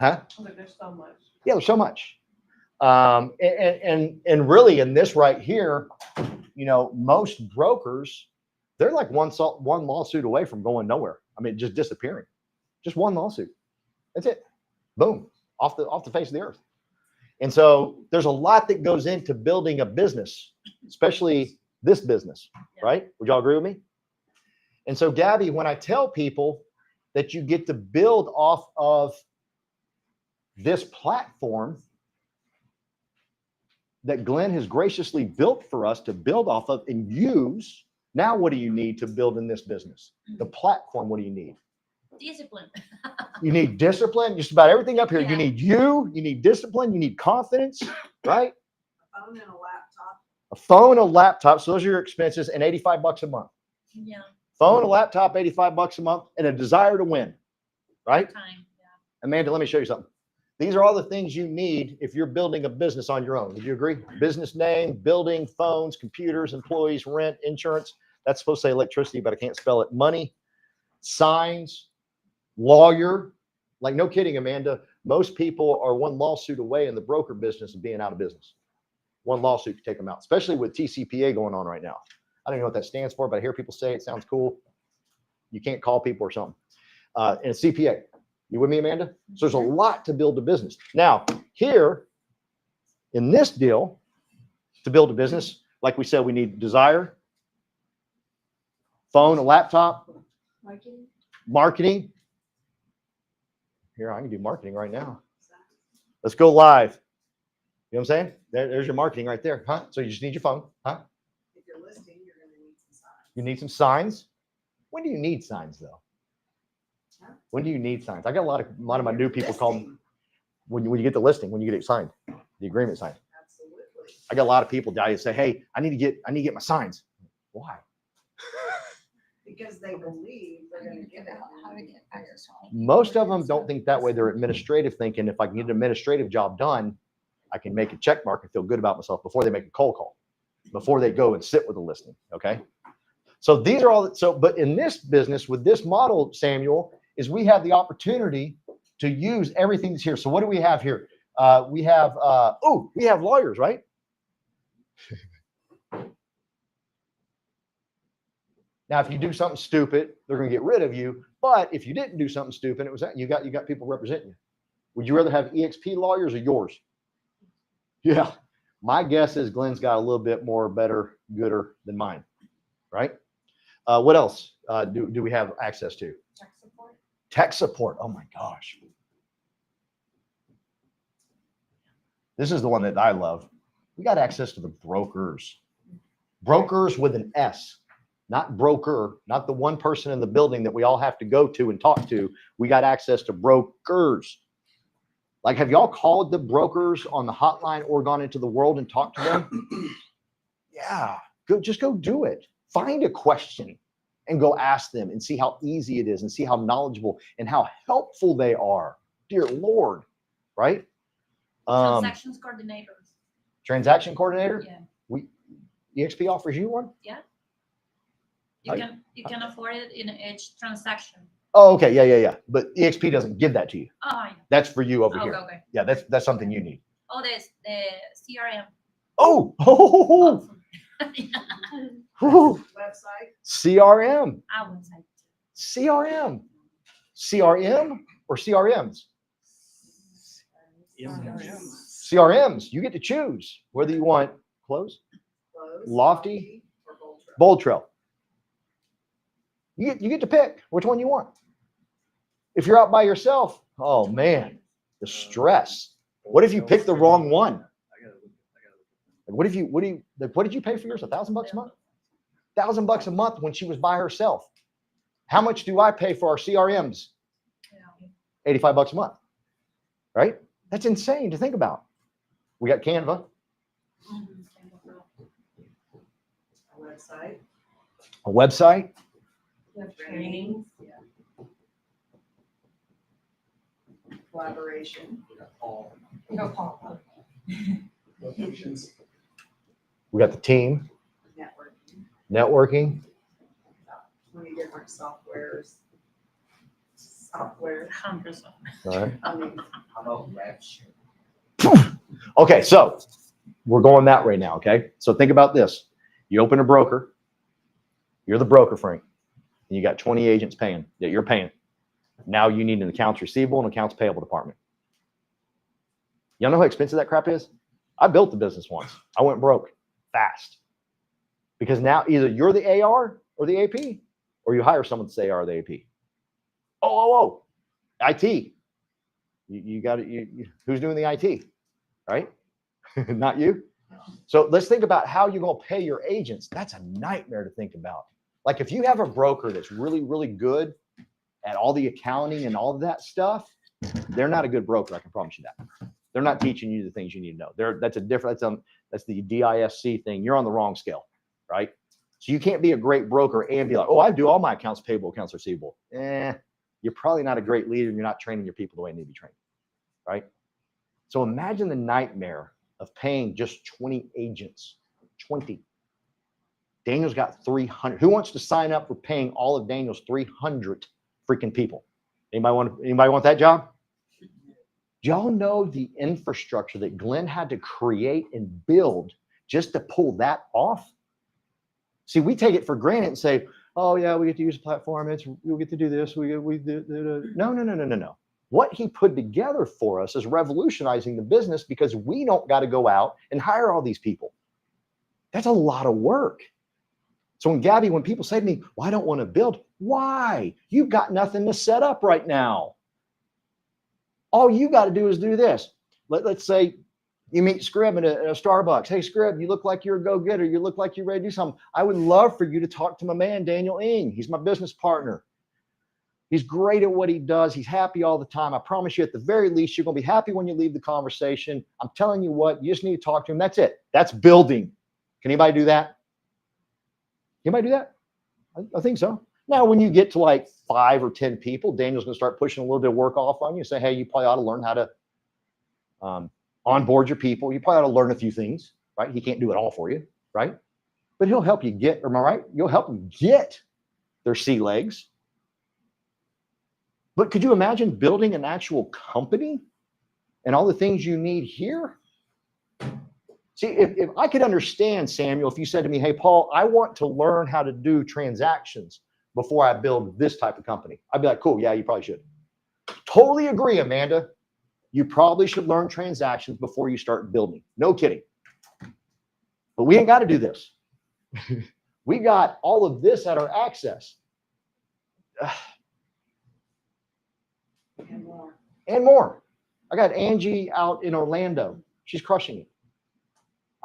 Huh? There's so much. Yeah, there's so much. And really in this right here, you know, most brokers, they're like one lawsuit away from going nowhere. I mean, just disappearing. Just one lawsuit. That's it. Boom. Off the face of the earth. And so there's a lot that goes into building a business, especially this business, right? Would y'all agree with me? And so Gabby, when I tell people that you get to build off of this platform that Glenn has graciously built for us to build off of and use, now what do you need to build in this business? The platform, what do you need? Discipline. You need discipline. Just about everything up here. Yeah. You need discipline, you need confidence, right? Phone and a laptop. A phone, a laptop. So those are your expenses, and $85 a month. Yeah. Phone, a laptop, $85 a month, and a desire to win, right? Time. Yeah. Amanda, let me show you something. These are all the things you need if you're building a business on your own. Would you agree? Business name, building, phones, computers, employees, rent, insurance. That's supposed to say electricity, but I can't spell it. Money, signs, lawyer. Like, no kidding, Amanda. Most people are one lawsuit away in the broker business of being out of business. One lawsuit to take them out, especially with TCPA going on right now. I don't even know what that stands for, but I hear people say it sounds cool. You can't call people or something. And CPA. You with me, Amanda? So there's a lot to build a business. Now, here in this deal, to build a business, like we said, we need desire, phone, a laptop, marketing. Here, I can do marketing right now. Let's go live. You know what I'm saying? There's your marketing right there, huh? So you just need your phone, huh? If you're listing, you're gonna need some signs. You need some signs. When do you need signs, though? Huh? When do you need signs? I got a lot of my new people call me Listing, when you get the listing, when you get it signed, the agreement signed. Absolutely. I got a lot of people that say, "Hey, I need to get my signs." Why? Because they believe they're gonna get it. How to get access. Most of them don't think that way. They're administrative thinking. If I can get an administrative job done, I can make a check mark and feel good about myself before they make a cold call, before they go and sit with a listing. Okay. So these are all. So, but in this business with this model, Samuel, is we have the opportunity to use everything that's here. So what do we have here? We have lawyers, right? Now, if you do something stupid, they're going to get rid of you. But if you didn't do something stupid, it was that you got people representing you. Would you rather have EXP lawyers or yours? Yeah, my guess is Glenn's got a little bit more better, gooder than mine, right? What else do we have access to? Tech support. Tech support. Oh my gosh. This is the one that I love. We got access to the brokers. Brokers with an S, not broker, not the one person in the building that we all have to go to and talk to. We got access to brokers. Like, have y'all called the brokers on the hotline or gone into the world and talked to them? Yeah, just go do it. Find a question and go ask them and see how easy it is and see how knowledgeable and how helpful they are. Dear Lord, right? Transactions coordinators. Transaction coordinator? Yeah. EXP offers you one? Yeah. You can afford it in each transaction. Oh, okay. Yeah. But EXP doesn't give that to you. Oh, yeah. That's for you over Okay, here. okay. Yeah, that's something you need. Oh, there's the CRM. Oh, Awesome. Website. CRM. I would say. CRM. CRM or CRMs? CRMs. You get to choose whether you want close, lofty, or Bold Trail. Bold Trail. You get to pick which one you want. If you're out by yourself, oh man, the stress. What if you pick the wrong one? What did you pay for yours? $1,000 a month? $1,000 a month when she was by herself. How much do I pay for our CRMs? $85 a month, right? That's insane to think about. We got Canva, Website. a website, Training. Yeah. Collaboration. Go Paul. Locations. we got the team, Networking. networking. 20 different softwares. Software. 100%. All right. I mean, How about reps? Okay, so we're going that way now, okay? So think about this. You open a broker. You're the broker, Frank. And you got 20 agents paying that you're paying. Now you need an accounts receivable and accounts payable department. Y'all know how expensive that crap is? I built the business once. I went broke fast. Because now either you're the AR or the AP, or you hire someone to say AR or the AP. Oh, IT. You got it. Who's doing the IT, right? Not you. So let's think about how you're going to pay your agents. That's a nightmare to think about. Like if you have a broker that's really, really good at all the accounting and all of that stuff, they're not a good broker. I can promise you that. They're not teaching you the things you need to know. That's the DISC thing. You're on the wrong scale, right? So you can't be a great broker and be like, oh, I do all my accounts payable, accounts receivable. You're probably not a great leader and you're not training your people the way they need to be trained, right? So imagine the nightmare of paying just 20 agents, 20. Daniel's got 300. Who wants to sign up for paying all of Daniel's 300 freaking people? Anybody want that job? Do y'all know the infrastructure that Glenn had to create and build just to pull that off? See, we take it for granted and say, oh yeah, we get to use a platform. We'll get to do this. No. What he put together for us is revolutionizing the business because we don't got to go out and hire all these people. That's a lot of work. So when people say to me, well, I don't want to build, why? You've got nothing to set up right now. All you got to do is do this. Let's say you meet Scrib at a Starbucks. Hey, Scrib, you look like you're a go-getter. You look like you're ready to do something. I would love for you to talk to my man, Daniel Ng. He's my business partner. He's great at what he does. He's happy all the time. I promise you, at the very least, you're going to be happy when you leave the conversation. I'm telling you what, you just need to talk to him. That's it. That's building. Can anybody do that? Anybody do that? I think so. Now, when you get to like 5 or 10 people, Daniel's going to start pushing a little bit of work off on you. Say, hey, you probably ought to learn how to onboard your people. You probably ought to learn a few things, right? He can't do it all for you, right? But he'll help you get, am I right? You'll help them get their sea legs. But could you imagine building an actual company and all the things you need here? See, if I could understand, Samuel, if you said to me, hey, Paul, I want to learn how to do transactions before I build this type of company, I'd be like, cool, yeah, you probably should. Totally agree, Amanda. You probably should learn transactions before you start building. No kidding. But we ain't got to do this. We got all of this at our access. And more. And more. I got Angie out in Orlando. She's crushing it.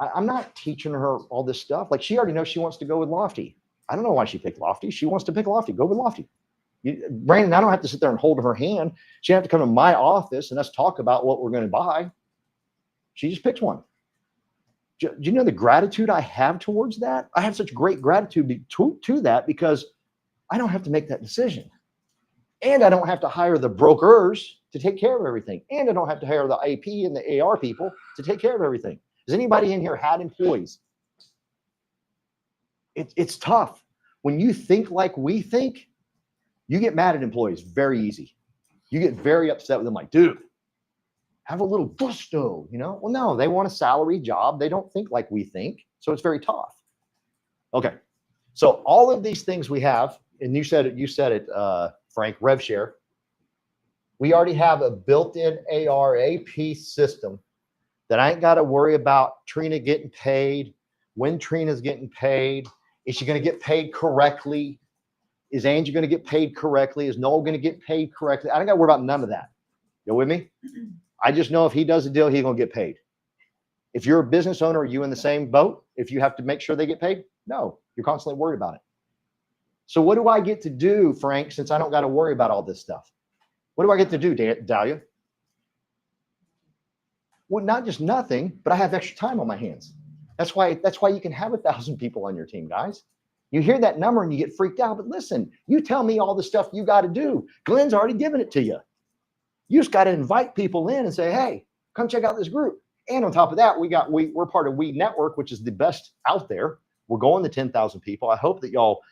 I'm not teaching her all this stuff. Like, she already knows she wants to go with Lofty. I don't know why she picked Lofty. She wants to pick Lofty. Go with Lofty. Brandon, I don't have to sit there and hold her hand. She have to come to my office and us talk about what we're going to buy. She just picks one. Do you know the gratitude I have towards that? I have such great gratitude to that because I don't have to make that decision. And I don't have to hire the brokers to take care of everything. And I don't have to hire the AP and the AR people to take care of everything. Has anybody in here had employees? It's tough. When you think like we think, you get mad at employees very easy. You get very upset with them like, dude, have a little gusto, you know? Well, no, they want a salary job. They don't think like we think. So it's very tough. Okay. So all of these things we have, and you said it, Frank, RevShare. We already have a built-in AR AP system that I ain't got to worry about Trina getting paid, when Trina's getting paid. Is she going to get paid correctly? Is Angie going to get paid correctly? Is Noel going to get paid correctly? I don't got to worry about none of that. You with me? I just know if he does a deal, he's going to get paid. If you're a business owner, are you in the same boat? If you have to make sure they get paid? No, you're constantly worried about it. So what do I get to do, Frank, since I don't got to worry about all this stuff? What do I get to do, Dahlia? Well, not just nothing, but I have extra time on my hands. That's why you can have 1,000 people on your team, guys. You hear that number and you get freaked out. But listen, you tell me all the stuff you got to do. Glenn's already given it to you. You just got to invite people in and say, hey, come check out this group. And on top of that, we're part of We Network, which is the best out there. We're going to 10,000 people. I hope that y'all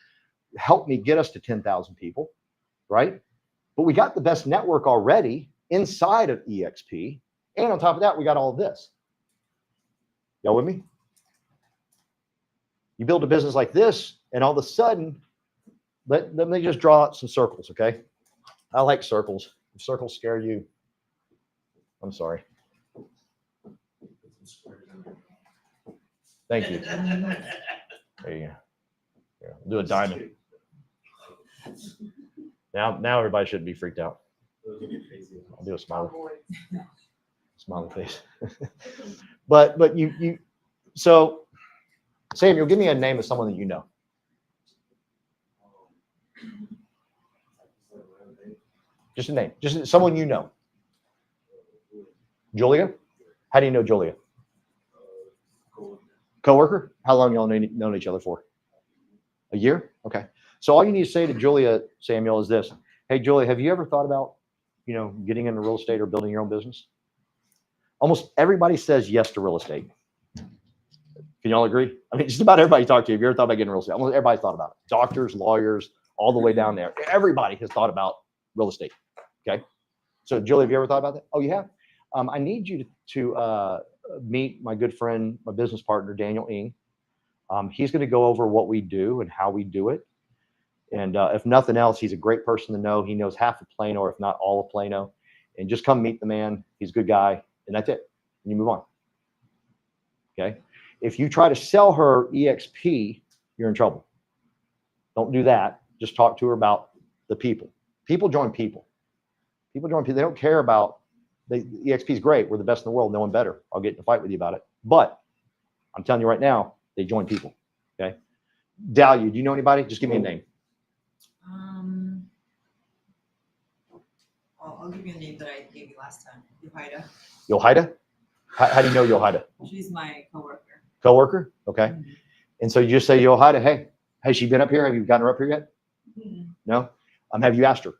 help me get us to 10,000 people, right? But we got the best network already inside of EXP. And on top of that, we got all of this. Y'all with me? You build a business like this, and all of a sudden, let me just draw out some circles, okay? I like circles. If circles scare you, I'm sorry. Thank you. There you go. Here, we'll do a diamond. Now everybody should be freaked out. I'll do a smiley face. but you so Samuel, give me a name of someone that you know. Just a name. Just someone you know. Julia? How do you know Julia? Coworker? How long y'all known each other for? A year? Okay. So all you need to say to Julia, Samuel, is this. Hey, Julia, have you ever thought about, getting into real estate or building your own business? Almost everybody says yes to real estate. Can y'all agree? I mean, just about everybody you talk to, have you ever thought about getting real estate? Almost everybody's thought about it. Doctors, lawyers, all the way down there. Everybody has thought about real estate. Okay. So Julia, have you ever thought about that? Oh, you have? I need you to meet my good friend, my business partner, Daniel Ng. He's going to go over what we do and how we do it. And if nothing else, he's a great person to know. He knows half of Plano, or if not all of Plano. And just come meet the man. He's a good guy. And that's it. And you move on. Okay. If you try to sell her EXP, you're in trouble. Don't do that. Just talk to her about the people. People join people. People join people. They don't care about the EXP is great. We're the best in the world. No one better. I'll get in a fight with you about it. But I'm telling you right now, they join people. Okay. Dahlia, do you know anybody? Just give me a name. I'll give you a name that I gave you last time. Yohaida. Yohaida? How do you know Yohaida? She's my coworker. Coworker? Okay. And so you just say, Yohaida, hey, has she been up here? Have you gotten her up here yet? No? Have you asked her?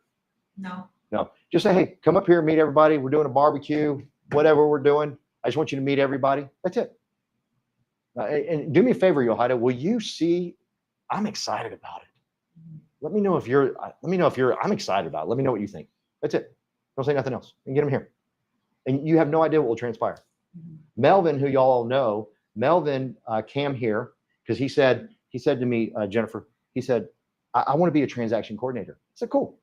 No. No. Just say, hey, come up here and meet everybody. We're doing a barbecue, whatever we're doing. I just want you to meet everybody. That's it. And do me a favor, Yohaida. Will you see? I'm excited about it. Let me know if you're, I'm excited about it. Let me know what you think. That's it. Don't say nothing else. And get them here. And you have no idea what will transpire. Melvin, who y'all know, Melvin came here because he said to me, Jennifer, he said, I want to be a transaction coordinator. I said, cool.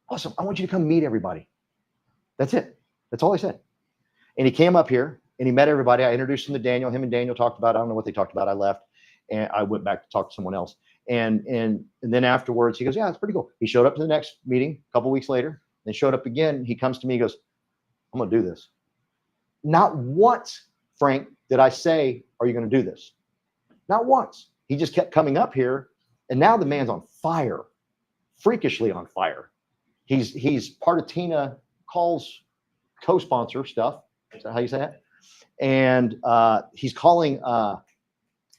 Awesome. I want you to come meet everybody. That's it. That's all I said. And he came up here and he met everybody. I introduced him to Daniel. Him and Daniel talked about, I don't know what they talked about. I left and I went back to talk to someone else. And then afterwards, he goes, yeah, it's pretty cool. He showed up to the next meeting a couple weeks later, then showed up again. He comes to me, he goes, I'm going to do this. Not once, Frank, did I say, are you going to do this? Not once. He just kept coming up here. And now the man's on fire, freakishly on fire. He's part of Tina Call's co-sponsor stuff. Is that how you say it? And he's calling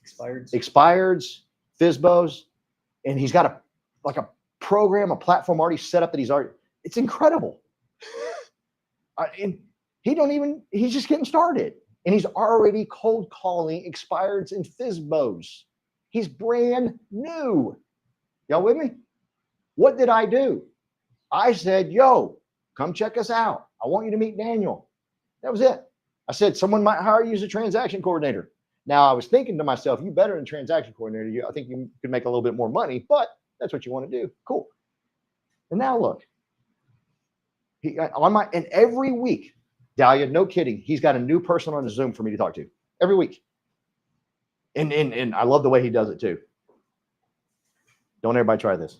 expireds, FSBOs, and he's got a program, a platform already set up that it's incredible. And he's just getting started. And he's already cold calling expireds and FSBOs. He's brand new. Y'all with me? What did I do? I said, yo, come check us out. I want you to meet Daniel. That was it. I said, someone might hire you as a transaction coordinator. Now, I was thinking to myself, you better than transaction coordinator. I think you could make a little bit more money, but that's what you want to do. Cool. And now look, and every week, Dahlia, no kidding, he's got a new person on the Zoom for me to talk to every week. And I love the way he does it too. Don't everybody try this.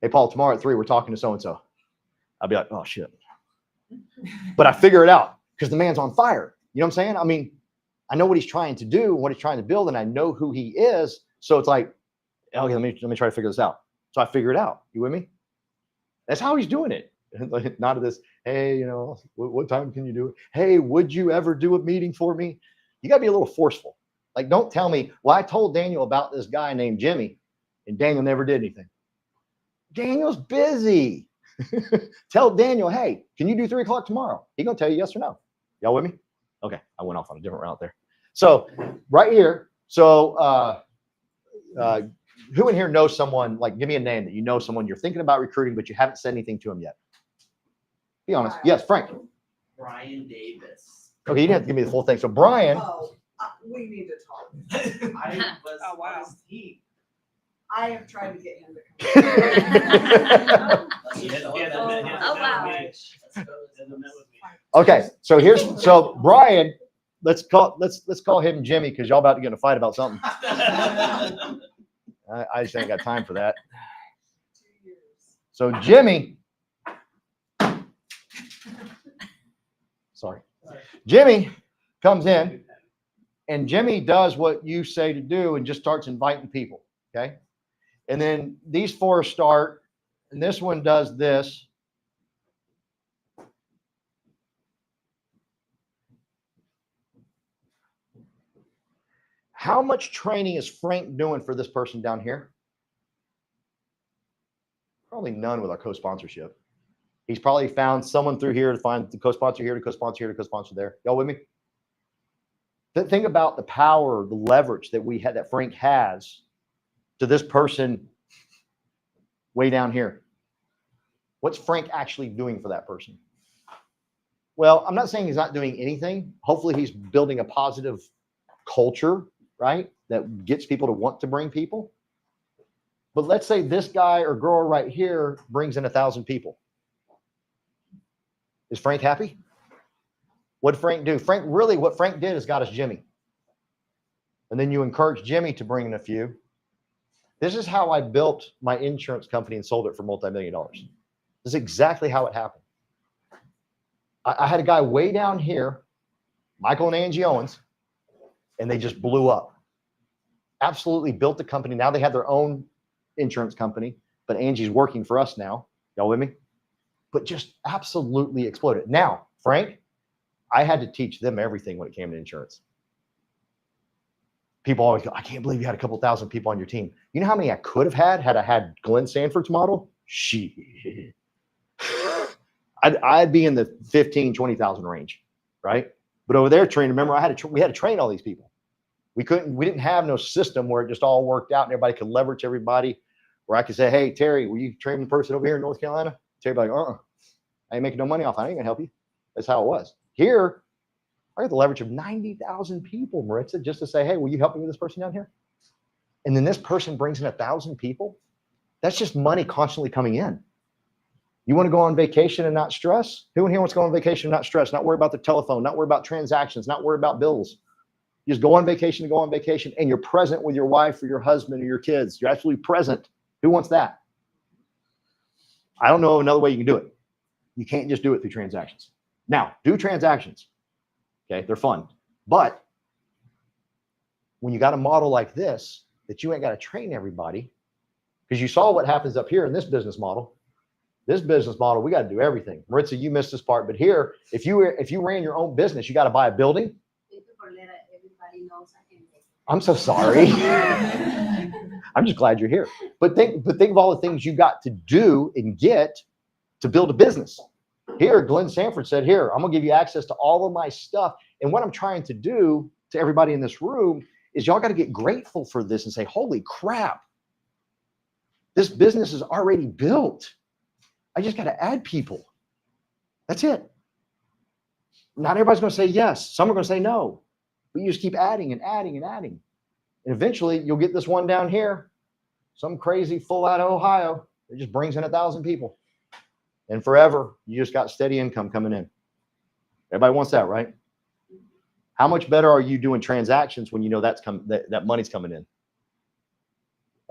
Hey, Paul, tomorrow at 3, we're talking to so-and-so. I'll be like, oh, shit. But I figure it out because the man's on fire. You know what I'm saying? I mean, I know what he's trying to do, what he's trying to build, and I know who he is. So it's like, okay, let me try to figure this out. So I figure it out. You with me? That's how he's doing it. Not of this, hey, what time can you do it? Hey, would you ever do a meeting for me? You got to be a little forceful. Like, don't tell me, well, I told Daniel about this guy named Jimmy, and Daniel never did anything. Daniel's busy. Tell Daniel, hey, can you do 3 o'clock tomorrow? He's going to tell you yes or no. Y'all with me? Okay, I went off on a different route there. So right here, so who in here knows someone, like give me a name that you know someone you're thinking about recruiting, but you haven't said anything to him yet? Be honest. Yes, Frank. Brian Davis. Okay, you didn't have to give me the full thing. So Brian. Oh, we need to talk. I was Oh, wow. on his team. I have tried to get him to come. Oh, wow. Okay, so Brian, let's call him Jimmy because y'all about to get in a fight about something. I just ain't got time for that. 2 years. So Jimmy, Jimmy comes in and Jimmy does what you say to do and just starts inviting people. Okay. And then these 4 start And this one does this. How much training is Frank doing for this person down here? Probably none with our co-sponsorship. He's probably found someone through here to find the co-sponsor here, to co-sponsor here, to co-sponsor there. Y'all with me? Think about the power, the leverage that we had, that Frank has to this person way down here. What's Frank actually doing for that person? Well, I'm not saying he's not doing anything. Hopefully he's building a positive culture, right? That gets people to want to bring people. But let's say this guy or girl right here brings in 1,000 people. Is Frank happy? What did Frank do? What Frank did is got us Jimmy. And then you encourage Jimmy to bring in a few. This is how I built my insurance company and sold it for multi-million dollars. This is exactly how it happened. I had a guy way down here, Michael and Angie Owens, and they just blew up. Absolutely built the company. Now they have their own insurance company, but Angie's working for us now. Y'all with me? But just absolutely exploded. Now, Frank, I had to teach them everything when it came to insurance. People always go, I can't believe you had a couple thousand people on your team. You know how many I could have had I had Glenn Sanford's model? Shit. I'd be in the 15, 20,000 range, right? But over there training, remember we had to train all these people. We didn't have no system where it just all worked out and everybody could leverage everybody, where I could say, hey, Terry, were you training the person over here in North Carolina? Terry be like, I ain't making no money off. I ain't gonna help you. That's how it was. Here, I got the leverage of 90,000 people, Maritza, just to say, hey, will you help me with this person down here? And then this person brings in 1,000 people. That's just money constantly coming in. You want to go on vacation and not stress? Who in here wants to go on vacation and not stress? Not worry about the telephone, not worry about transactions, not worry about bills. You just go on vacation to go on vacation, and you're present with your wife or your husband or your kids. You're absolutely present. Who wants that? I don't know of another way you can do it. You can't just do it through transactions. Now, do transactions. Okay, they're fun. But when you got a model like this, that you ain't got to train everybody, because you saw what happens up here in this business model. This business model, we got to do everything. Maritza, you missed this part, but here, if you ran your own business, you got to buy a building. I'm so sorry. I'm just glad you're here. But think of all the things you got to do and get to build a business. Here, Glenn Sanford said, here, I'm gonna give you access to all of my stuff. And what I'm trying to do to everybody in this room is y'all got to get grateful for this and say, holy crap, this business is already built. I just got to add people. That's it. Not everybody's going to say yes. Some are going to say no. But you just keep adding and adding and adding. And eventually you'll get this one down here, some crazy fool out of Ohio that just brings in 1,000 people. And forever, you just got steady income coming in. Everybody wants that, right? How much better are you doing transactions when you know that money's coming in?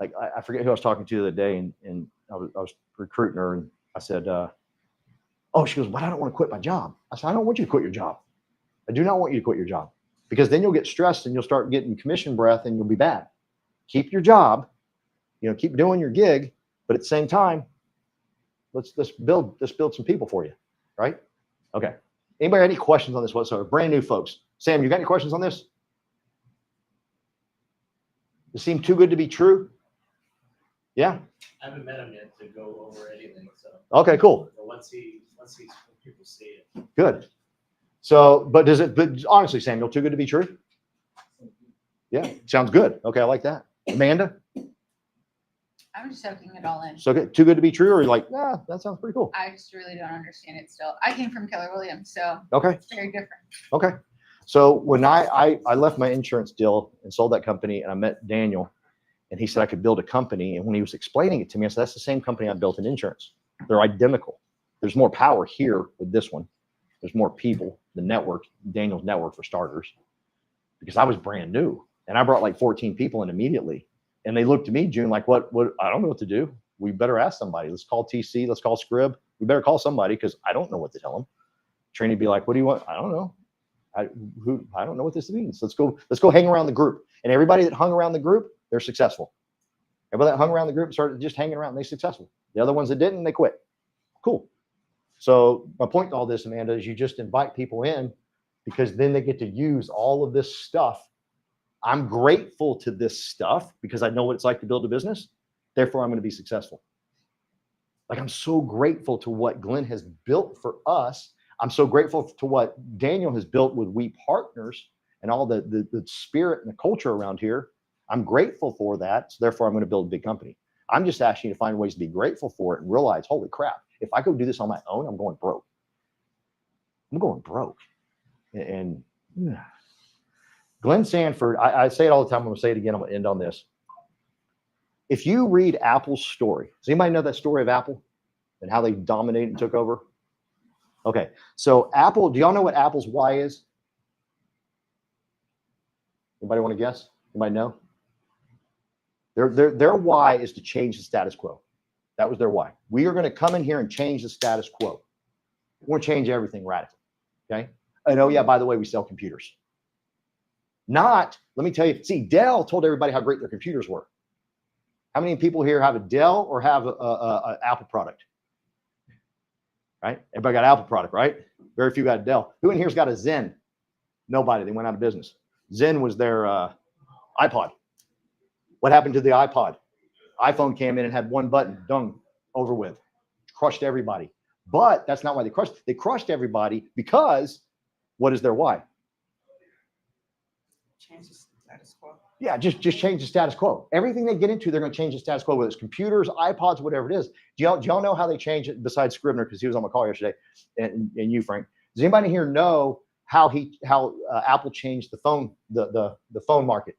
Like, I forget who I was talking to the other day, and I was recruiting her, and I said, she goes, well, I don't want to quit my job. I said, I don't want you to quit your job. I do not want you to quit your job, because then you'll get stressed and you'll start getting commission breath and you'll be bad. Keep your job, keep doing your gig, but at the same time, let's build some people for you, right? Okay. Anybody have any questions on this whatsoever? Brand new folks. Sam, you got any questions on this? Does it seem too good to be true? Yeah. I haven't met him yet to go over anything, so. Okay, cool. But once people see it. Good. So, but honestly, Samuel, too good to be true? Yeah, sounds good. Okay, I like that. Amanda? I'm just soaking it all in. So too good to be true, or you're like, that sounds pretty cool. I just really don't understand it still. I came from Keller Williams, so Okay. it's very different. Okay. So when I left my insurance deal and sold that company, and I met Daniel, and he said I could build a company. And when he was explaining it to me, I said, that's the same company I built in insurance. They're identical. There's more power here with this one. There's more people, the network, Daniel's network for starters, because I was brand new and I brought like 14 people in immediately. And they looked at me, June, like, what, I don't know what to do. We better ask somebody. Let's call TC. Let's call Scrib. We better call somebody, because I don't know what to tell them. Trini would be like, what do you want? I don't know. I don't know what this means. Let's go hang around the group. And everybody that hung around the group, they're successful. Everybody that hung around the group started just hanging around, they're successful. The other ones that didn't, they quit. Cool. So my point to all this, Amanda, is you just invite people in because then they get to use all of this stuff. I'm grateful to this stuff because I know what it's like to build a business. Therefore, I'm going to be successful. Like, I'm so grateful to what Glenn has built for us. I'm so grateful to what Daniel has built with We Partners and all the spirit and the culture around here. I'm grateful for that. So therefore, I'm going to build a big company. I'm just asking you to find ways to be grateful for it and realize, holy crap, if I go do this on my own, I'm going broke. I'm going broke. And Glenn Sanford, I say it all the time. I'm going to say it again. I'm going to end on this. If you read Apple's story, does anybody know that story of Apple and how they dominated and took over? Okay, so Apple, do y'all know what Apple's why is? Anybody want to guess? Anybody know? Their why is to change the status quo. That was their why. We are going to come in here and change the status quo. We're going to change everything radically. Okay. And oh yeah, by the way, we sell computers. Let me tell you, see, Dell told everybody how great their computers were. How many people here have a Dell or have a Apple product? Right? Everybody got an Apple product, right? Very few got a Dell. Who in here's got a Zen? Nobody. They went out of business. Zen was their iPod. What happened to the iPod? iPhone came in and had one button, done, over with, crushed everybody. But that's not why they crushed. They crushed everybody because what is their why? Change the status quo. Yeah, just change the status quo. Everything they get into, they're going to change the status quoa, whether it's computers, iPods, whatever it is. Do y'all know how they change it besides Scrivener, because he was on my call yesterday, and you, Frank? Does anybody here know how Apple changed the phone phone market?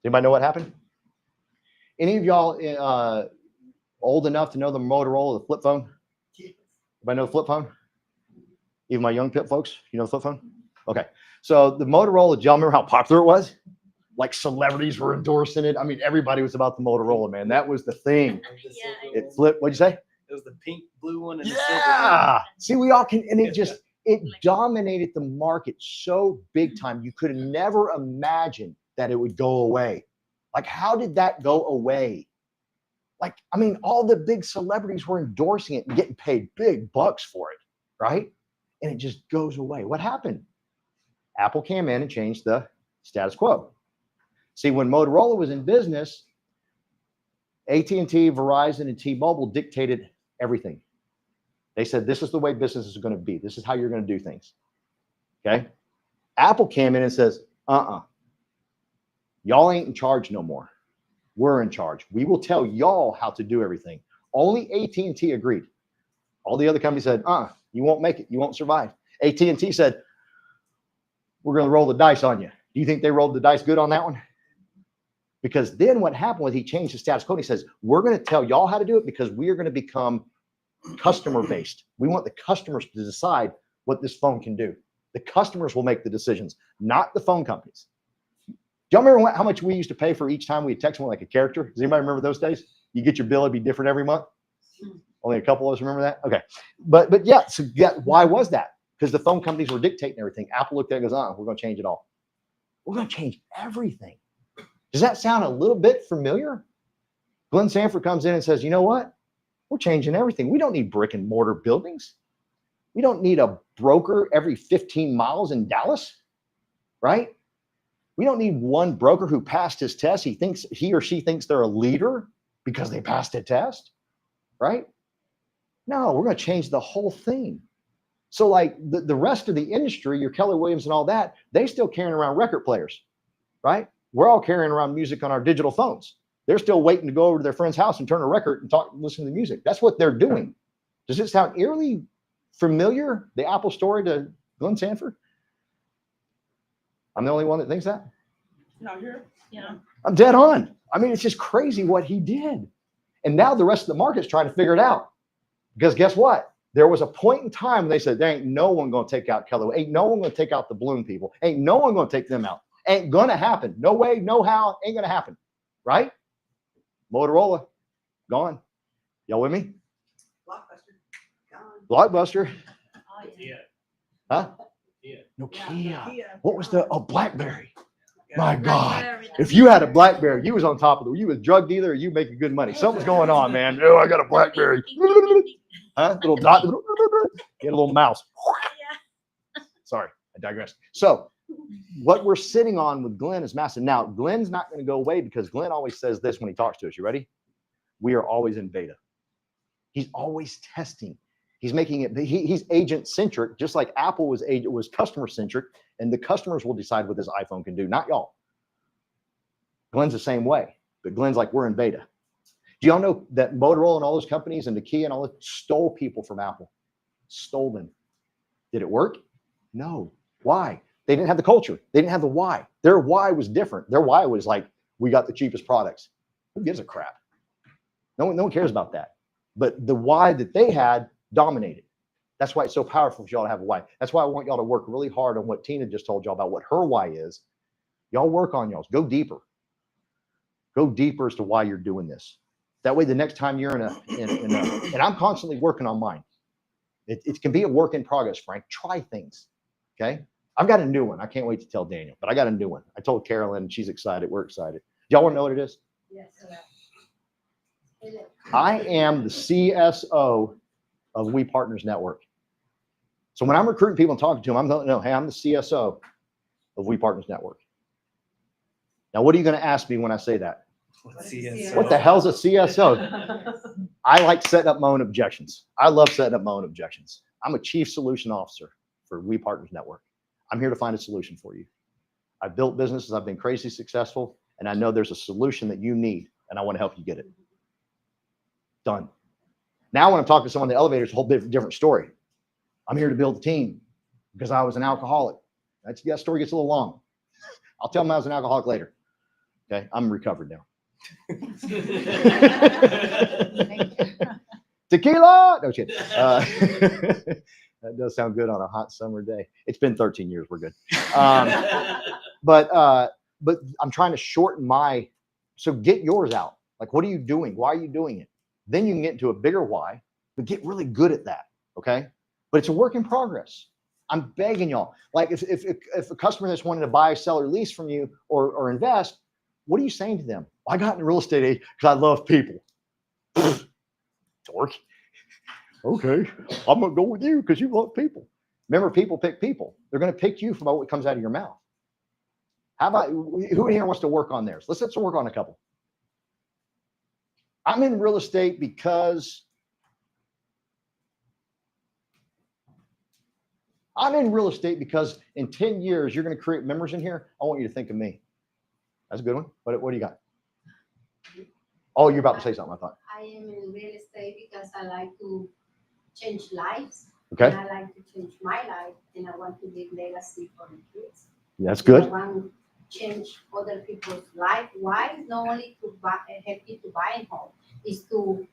Does anybody know what happened? Any of y'all old enough to know the Motorola, the flip phone? Anybody know the flip phone? Even my young pit folks, you know the flip phone? Okay. So the Motorola, do y'all remember how popular it was? Like celebrities were endorsing it. I mean, everybody was about the Motorola, man. That was the thing. It flipped. What'd you say? It was the pink, blue one, and the silver one. Yeah. See, we all can, and it dominated the market so big time. You could have never imagined that it would go away. Like, how did that go away? Like, I mean, all the big celebrities were endorsing it and getting paid big bucks for it, right? And it just goes away. What happened? Apple came in and changed the status quo. See, when Motorola was in business, AT&T, Verizon, and T-Mobile dictated everything. They said, this is the way business is going to be. This is how you're going to do things. Okay? Apple came in and says, y'all ain't in charge no more. We're in charge. We will tell y'all how to do everything. Only AT&T agreed. All the other companies said, you won't make it. You won't survive. AT&T said, we're going to roll the dice on you. Do you think they rolled the dice good on that one? Because then what happened was he changed the status quo. He says, we're going to tell y'all how to do it because we are going to become customer based. We want the customers to decide what this phone can do. The customers will make the decisions, not the phone companies. Do y'all remember how much we used to pay for each time we text one like a character? Does anybody remember those days? You get your bill, it'd be different every month. Only a couple of us remember that. Okay. But yeah, so why was that? Because the phone companies were dictating everything. Apple looked at it and goes, we're going to change it all. We're going to change everything. Does that sound a little bit familiar? Glenn Sanford comes in and says, you know what? We're changing everything. We don't need brick and mortar buildings. We don't need a broker every 15 miles in Dallas, right? We don't need one broker who passed his test. He or she thinks they're a leader because they passed a test, right? No, we're going to change the whole thing. So like the rest of the industry, your Keller Williams and all that, they still carrying around record players, right? We're all carrying around music on our digital phones. They're still waiting to go over to their friend's house and turn a record and listen to the music. That's what they're doing. Does it sound eerily familiar, the Apple story to Glenn Sanford? I'm the only one that thinks that? No, you're. Yeah. I'm dead on. I mean, it's just crazy what he did. And now the rest of the market's trying to figure it out. Because guess what? There was a point in time when they said, there ain't no one going to take out Keller. Ain't no one going to take out the balloon people. Ain't no one going to take them out. Ain't going to happen. No way, no how, ain't going to happen. Right? Motorola, gone. Y'all with me? Blockbuster, gone. Blockbuster. Oh, Yeah. Huh? Yeah. Nokia. Nokia. What was BlackBerry? My God. If you had a BlackBerry, you was on top of it. You was a drug dealer, or you making good money. Something's going on, man. Oh, I got a BlackBerry. Huh? Little dot. Get a little mouse. Sorry, I digress. So what we're sitting on with Glenn is massive. Now, Glenn's not going to go away because Glenn always says this when he talks to us. You ready? We are always in beta. He's always testing. He's making it, he's agent centric, just like Apple was customer centric, and the customers will decide what this iPhone can do, not y'all. Glenn's the same way, but Glenn's like, we're in beta. Do y'all know that Motorola and all those companies and Nokia and all that stole people from Apple? Stole them. Did it work? No. Why? They didn't have the culture. They didn't have the why. Their why was different. Their why was like, we got the cheapest products. Who gives a crap? No one cares about that. But the why that they had dominated. That's why it's so powerful for y'all to have a why. That's why I want y'all to work really hard on what Tina just told y'all about what her why is. Y'all work on y'all's. Go deeper. Go deeper as to why you're doing this. That way, the next time you're and I'm constantly working on mine. It can be a work in progress, Frank. Try things. Okay. I've got a new one. I can't wait to tell Daniel, but I got a new one. I told Carolyn, she's excited. We're excited. Y'all want to know what it is? Yes. I am the CSO of We Partners Network. So when I'm recruiting people and talking to them, I'm going, no, hey, I'm the CSO of We Partners Network. Now, what are you going to ask me when I say that? What the hell's a CSO? I like setting up my own objections. I love setting up my own objections. I'm a chief solution officer for We Partners Network. I'm here to find a solution for you. I've built businesses. I've been crazy successful, and I know there's a solution that you need, and I want to help you get it. Done. Now, when I'm talking to someone in the elevator, it's a whole different story. I'm here to build a team because I was an alcoholic. That story gets a little long. I'll tell them I was an alcoholic later. Okay, I'm recovered now. Tequila. No shit. That does sound good on a hot summer day. It's been 13 years. We're good. But I'm trying to shorten my. So get yours out. Like, what are you doing? Why are you doing it? Then you can get into a bigger why, but get really good at that. Okay. But it's a work in progress. I'm begging y'all. Like if a customer that's wanting to buy, sell, or lease from you or invest, what are you saying to them? I got into real estate because I love people. Dork. Okay, I'm gonna go with you because you love people. Remember, people pick people. They're gonna pick you from what comes out of your mouth. How about who in here wants to work on theirs? Let's work on a couple. I'm in real estate because in 10 years, you're going to create memories in here. I want you to think of me. That's a good one. What do you got? Oh, you're about to say something, I thought. I am in real estate because I like to change lives. Okay. And I like to change my life, and I want to leave legacy for the kids. That's good. I want to change other people's life. Why? Not only to help you to buy a home, is to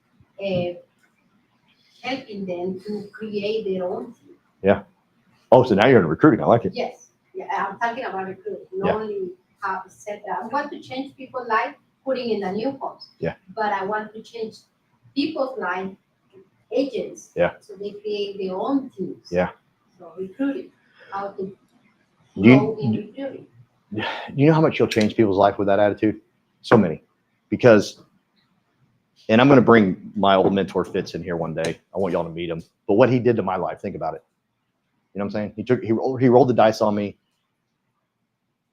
helping them to create their own thing. Yeah. Oh, so now you're in recruiting. I like it. Yes. Yeah, I'm talking about recruiting. Not only how to set that. I want to change people's life, putting in the new homes. Yeah. But I want to change people's life, agents. Yeah. So they create their own teams. Yeah. So recruiting, how to You- grow in recruiting. You know how much you'll change people's life with that attitude? So many. Because, and I'm going to bring my old mentor Fitz in here one day. I want y'all to meet him. But what he did to my life, think about it. You know what I'm saying? He rolled the dice on me,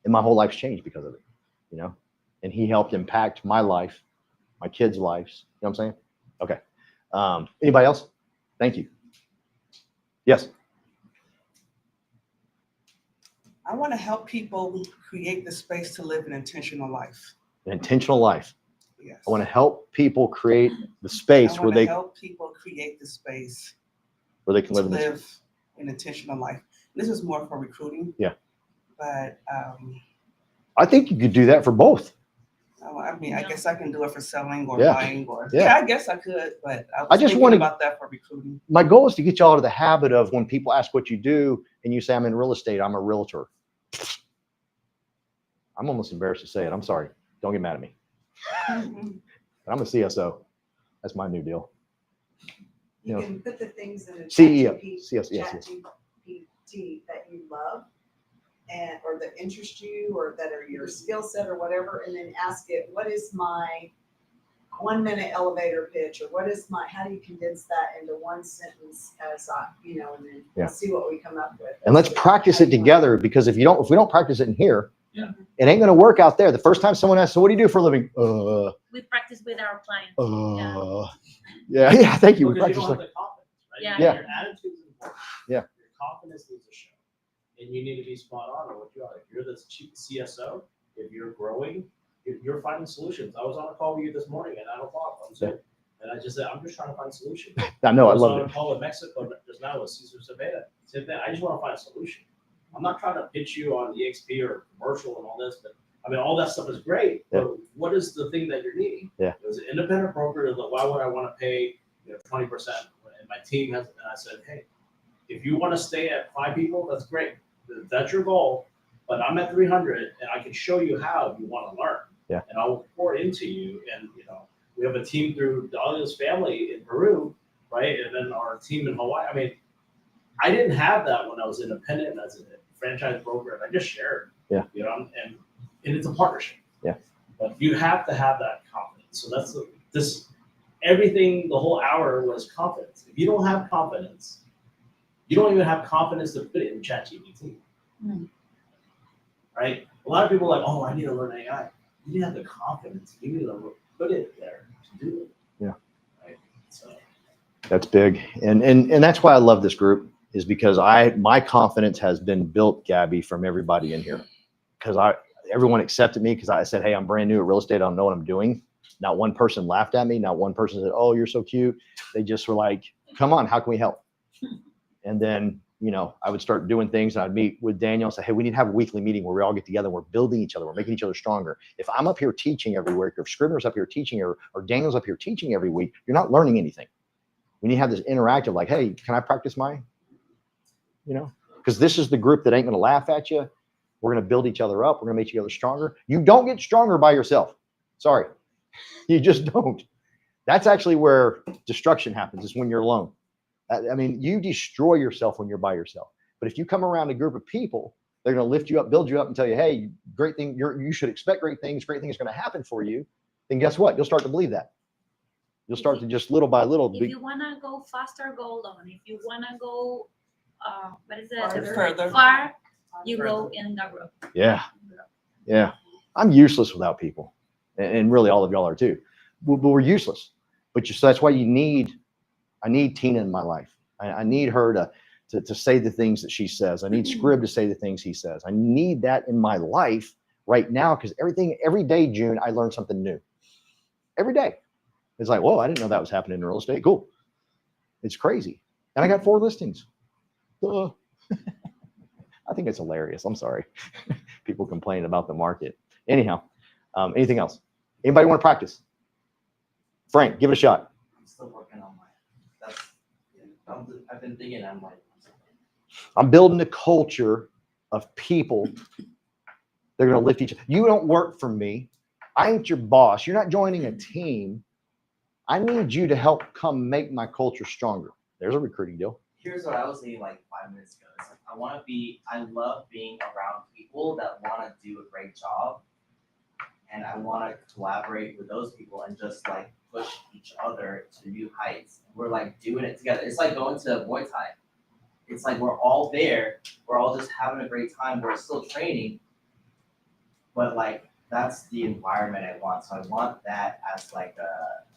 and my whole life's changed because of it. You know? And he helped impact my life, my kids' lives. You know what I'm saying? Okay. Anybody else? Thank you. Yes. I want to help people create the space to live an intentional life. An intentional life. Yes. I want to help people create the space where they help people create the space can to live in this. live an intentional life. This is more for recruiting. Yeah. But I think you could do that for both. I mean, I guess I can do it for selling or Yeah. buying or Yeah. I guess I could, but I was I just thinking wanna- about that for recruiting. My goal is to get y'all out of the habit of when people ask what you do and you say, I'm in real estate, I'm a realtor. I'm almost embarrassed to say it. I'm sorry. Don't get mad at me. But I'm a CSO. That's my new deal. You You know, can put the things in a CEO, ChatGPT yes, yes. ChatGPT that you love, and, or that interest you, or that are your skill set or whatever, and then ask it, what is my 1 minute elevator pitch, or what is my, how do you condense that into one sentence as I, you know, and then Yeah. see what we come up with. And let's practice it together, because if we don't practice it in here, Yeah. it ain't going to work out there. The first time someone asks, so what do you do for a living? We practice with our clients. Yeah. Thank you. We Because you practice don't have like, the confidence, right? Yeah. Yeah. Your attitude is important. Yeah. Your confidence needs to show. And you need to be spot on on what you are. If you're the chief CSO, if you're growing, you're finding solutions. I was on a call with you this morning at 9 o'clock on Zoom. And I just said, I'm just trying to find solutions. I know, I was love on it. a call with Mexico just now with Cesar Cepeda. Same thing. I just want to find a solution. I'm not trying to pitch you on EXP or commercial and all this, but I mean, all that stuff is great. Yeah. But what is the thing that you're needing? Yeah. It was an independent broker. Like, why would I want to pay 20%? And my team has, and I said, hey, if you want to stay at 5 people, that's great. If that's your goal. But I'm at 300, and I can show you how if you want to learn. Yeah. And I will pour into you. And we have a team through Dahlia's family in Peru, right? And then our team in Hawaii. I mean, I didn't have that when I was independent as a franchise broker, and I just shared. Yeah. And it's a partnership. Yeah. But you have to have that confidence. So that's everything. The whole hour was confidence. If you don't have confidence, you don't even have confidence to put it in ChatGPT. Right? A lot of people are like, oh, I need to learn AI. You need to have the confidence. You need to put it there to do it. Yeah. Right. So. That's big. And that's why I love this group, is because my confidence has been built, Gabby, from everybody in here. Because everyone accepted me because I said, hey, I'm brand new at real estate. I don't know what I'm doing. Not one person laughed at me. Not one person said, oh, you're so cute. They just were like, come on, how can we help? And then, I would start doing things, and I'd meet with Daniel and say, hey, we need to have a weekly meeting where we all get together and we're building each other. We're making each other stronger. If I'm up here teaching every week, or if Scrivener's up here teaching, or Daniel's up here teaching every week, you're not learning anything. We need to have this interactive, like, hey, can I practice my, because this is the group that ain't going to laugh at you. We're going to build each other up. We're going to make each other stronger. You don't get stronger by yourself. Sorry. You just don't. That's actually where destruction happens, is when you're alone. I mean, you destroy yourself when you're by yourself. But if you come around a group of people, they're going to lift you up, build you up, and tell you, hey, great thing, you should expect great things are going to happen for you. Then guess what? You'll start to believe that. You'll start to just little by little. If you want to go faster, go alone. If you want to go, Further. far, you go in the group. Yeah. Yeah. I'm useless without people. And really all of y'all are too. But we're useless. So that's why I need Tina in my life. I need her to say the things that she says. I need Scrib to say the things he says. I need that in my life right now, because every day, June, I learn something new. Every day. It's like, whoa, I didn't know that was happening in real estate. Cool. It's crazy. And I got 4 listings. I think it's hilarious. I'm sorry. People complain about the market. Anyhow, anything else? Anybody want to practice? Frank, give it a shot. I'm still working on I've been thinking, I'm building a culture of people. They're going to lift each other. You don't work for me. I ain't your boss. You're not joining a team. I need you to help come make my culture stronger. There's a recruiting deal. Here's what I was saying like 5 minutes ago. It's like, I love being around people that want to do a great job. And I want to collaborate with those people and just like push each other to new heights. We're like doing it together. It's like going to Muay Thai. It's like we're all there. We're all just having a great time. We're still training. But like, that's the environment I want. So I want that as like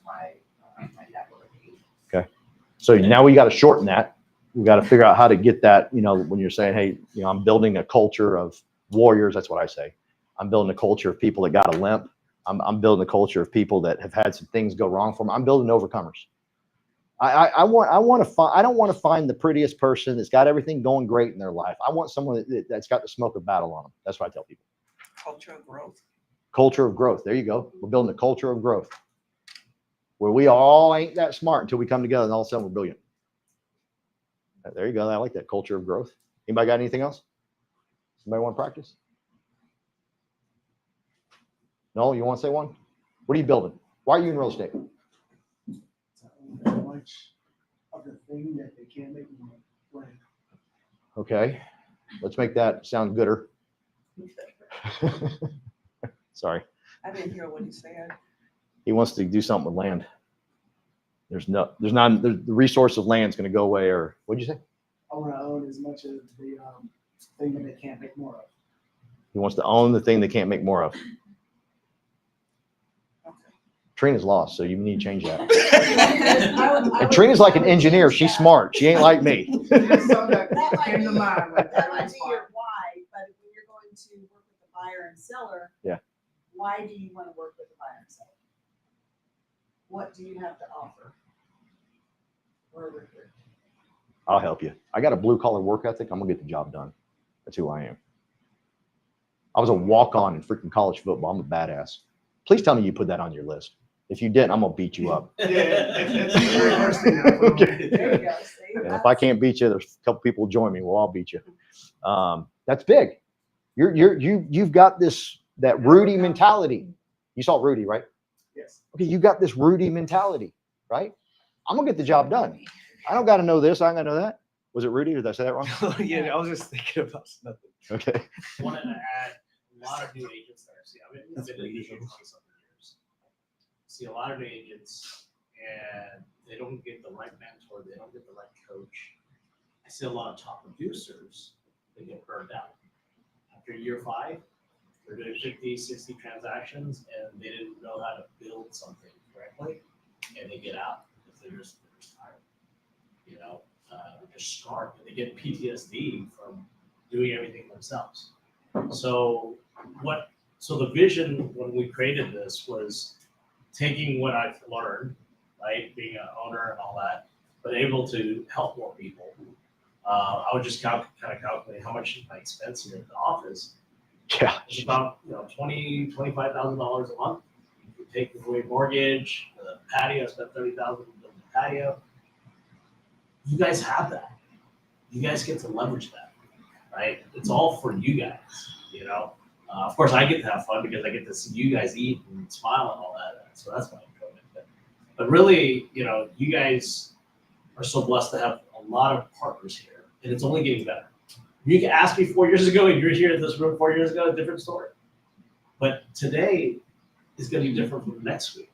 my network. Okay. So now we got to shorten that. We got to figure out how to get that, when you're saying, hey, I'm building a culture of warriors. That's what I say. I'm building a culture of people that got a limp. I'm building a culture of people that have had some things go wrong for them. I'm building overcomers. I don't want to find the prettiest person that's got everything going great in their life. I want someone that's got the smoke of battle on them. That's what I tell people. Culture of growth. Culture of growth. There you go. We're building a culture of growth where we all ain't that smart until we come together and all of a sudden we're brilliant. There you go. I like that culture of growth. Anybody got anything else? Somebody want to practice? No, you want to say one? What are you building? Why are you in real estate? Very much of the thing that they can't make me play. Okay. Let's make that sound gooder. Sorry. I didn't hear what he said. He wants to do something with land. The resource of land is going to go away, or what'd you say? I want to own as much of the thing that they can't make more of. He wants to own the thing they can't make more of. Trina's lost, so you need to change that. And Trina's like an engineer. She's smart. She ain't like me. That might be your why, but when you're going to work with the buyer and seller. Yeah. Why do you want to work with the buyer and seller? What do you have to offer? Or recruit? I'll help you. I got a blue collar work ethic. I'm gonna get the job done. That's who I am. I was a walk-on in freaking college football. I'm a badass. Please tell me you put that on your list. If you didn't, I'm gonna beat you up. It's the very first thing. Okay. There you go, see? And if I can't beat you, there's a couple people join me. Well, I'll beat you. That's big. You've got that Rudy mentality. You saw Rudy, right? Yes. Okay, you got this Rudy mentality, right? I'm gonna get the job done. I don't got to know this. I got to know that. Was it Rudy, or did I say that wrong? Yeah, I was just thinking about nothing. Okay. Wanted to add a lot of new agents that I see. I've been in the industry for 20-something years. See a lot of new agents, and they don't get the right mentor. They don't get the right coach. I see a lot of top producers that get burned out. After year 5, they're doing 50, 60 transactions, and they didn't know how to build something correctly, and they get out because they're just tired. You know, they're scarred, and they get PTSD from doing everything themselves. So the vision when we created this was taking what I've learned, right, being an owner and all that, but able to help more people. I would just kind of calculate how much my expense here at the office. Yeah. It's about $25,000 a month. You take away mortgage, the patio. I spent $30,000 on the patio. You guys have that. You guys get to leverage that, right? It's all for you guys, you know. Of course, I get to have fun because I get to see you guys eat and smile and all that. So that's my enjoyment. But really, you know, you guys are so blessed to have a lot of partners here, and it's only getting better. You can ask me 4 years ago, and you're here in this room 4 years ago, a different story. But today is going to be different from next week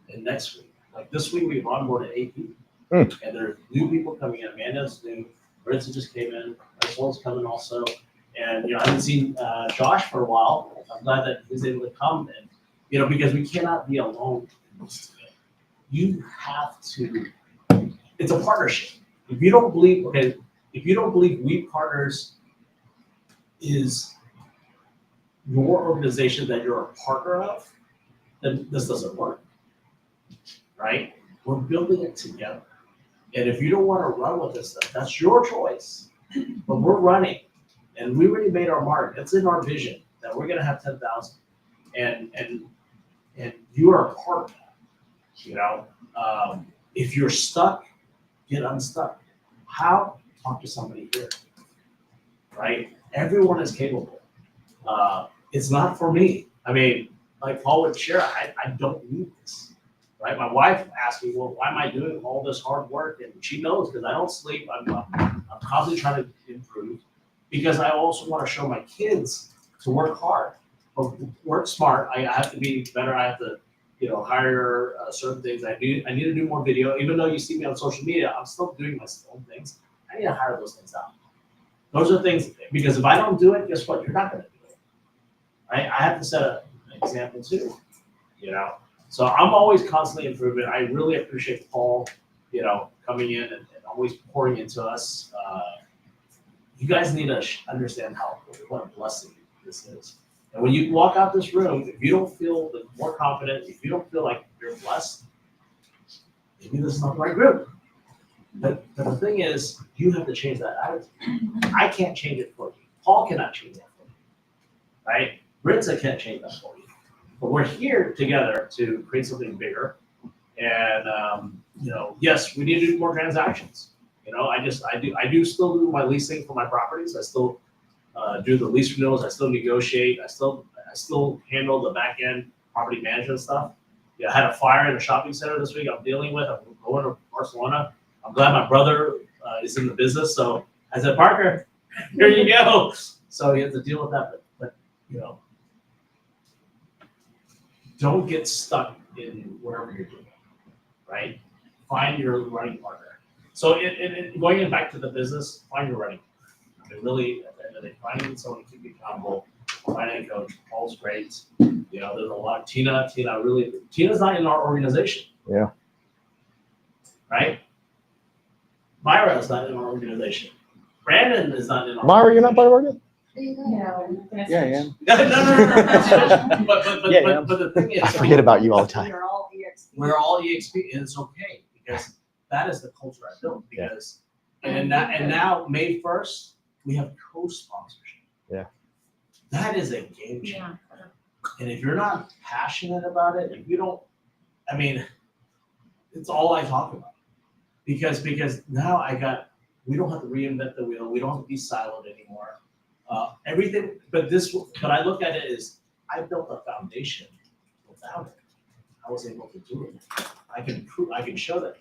and next week. Like this week, we've onboarded 8 people. And there are new people coming in. Amanda's new. Brinson just came in. Russell's coming also. And, you know, I haven't seen Josh for a while. I'm glad that he's able to come. And, you know, because we cannot be alone in this today. You have to, it's a partnership. If you don't believe, We Partners is your organization that you're a partner of, then this doesn't work, right? We're building it together. And if you don't want to run with this stuff, that's your choice. But we're running, and we already made our mark. It's in our vision that we're going to have 10,000, and you are a part of that. You know, if you're stuck, get unstuck. How? Talk to somebody here, right? Everyone is capable. It's not for me. I mean, like Paul would share, I don't need this. Right, my wife asked me, "Well, why am I doing all this hard work?" And she knows because I don't sleep. I'm constantly trying to improve because I also want to show my kids to work hard, but work smart. I have to be better. I have to, you know, hire certain things. I need to do more video. Even though you see me on social media, I'm still doing my own things. I need to hire those things out. Those are things because if I don't do it, guess what? You're not going to do it. Right? I have to set an example too. You know. So I'm always constantly improving. I really appreciate Paul, you know, coming in and always pouring into us. You guys need to understand what a blessing this is. And when you walk out this room, if you don't feel more confident, if you don't feel like you're blessed, maybe this is not the right group. But the thing is, you have to change that attitude. I can't change it for you. Paul cannot change that for you, right? Brinza can't change that for you. But we're here together to create something bigger. And, you know, yes, we need to do more transactions. You know, I do still do my leasing for my properties. I still do the lease renewals. I still negotiate. I still handle the back end property management stuff. Yeah, I had a fire in a shopping center this week I'm dealing with. I'm going to Barcelona. I'm glad my brother is in the business. So I said, Parker, here you go. So he had to deal with that. But you know, don't get stuck in wherever you're doing, right? Find your running partner. So going back to the business, find your running partner. I mean, really, at the end of the day, finding someone to keep you accountable, finding a coach, Paul's great. You know, there's a lot of Tina's not in our organization. Yeah. Right? Myra is not in our organization. Brandon is not in our Myra, you're not part of our group? Yeah, yeah. No. But the thing is, I forget about you all the time. We're all EXP. we're all EXP, and it's okay because that is the culture I built. Because and now May 1st we have co-sponsorship. Yeah. That is a game changer. And if you're not passionate about it, if you don't, I mean, it's all I talk about. Because now we don't have to reinvent the wheel. We don't have to be siloed anymore. Everything, but I look at it as I built a foundation. Without it, I was able to do it. I can show that.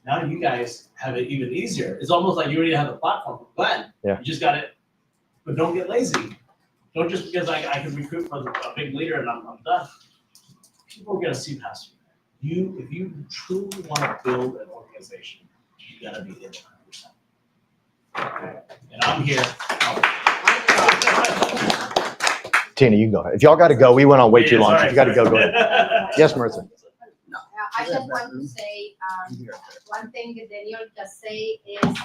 Now you guys have it even easier. It's almost like you already have the platform. Glenn, Yeah. you just got it. But don't get lazy. Don't just because I can recruit for a big leader and I'm done. People are gonna see past you. If you truly want to build an organization, you gotta be in it 100%. And I'm here. Tina, you can go ahead. If y'all got to go, we went on way too Yeah, long. sorry, If you got to go, go sorry. ahead. Yes, Martha. I just want to say, one thing that Daniel just say is,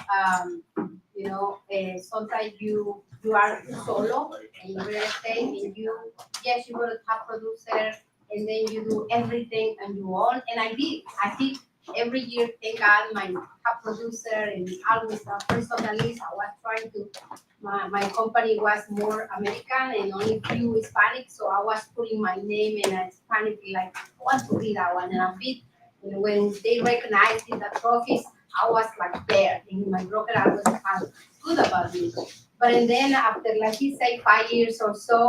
you know, sometimes you are solo in real estate and yes, you're a top producer and then you do everything on your own. And I did every year, thank God, my top producer and always personally, I was trying to, my company was more American and only few Hispanic, so I was putting my name in a Hispanic, like, I want to be that one, and I did. And when they recognized the trophies, I was like there, and my broker, I was good about it. But and then after, like he said, 5 years or so,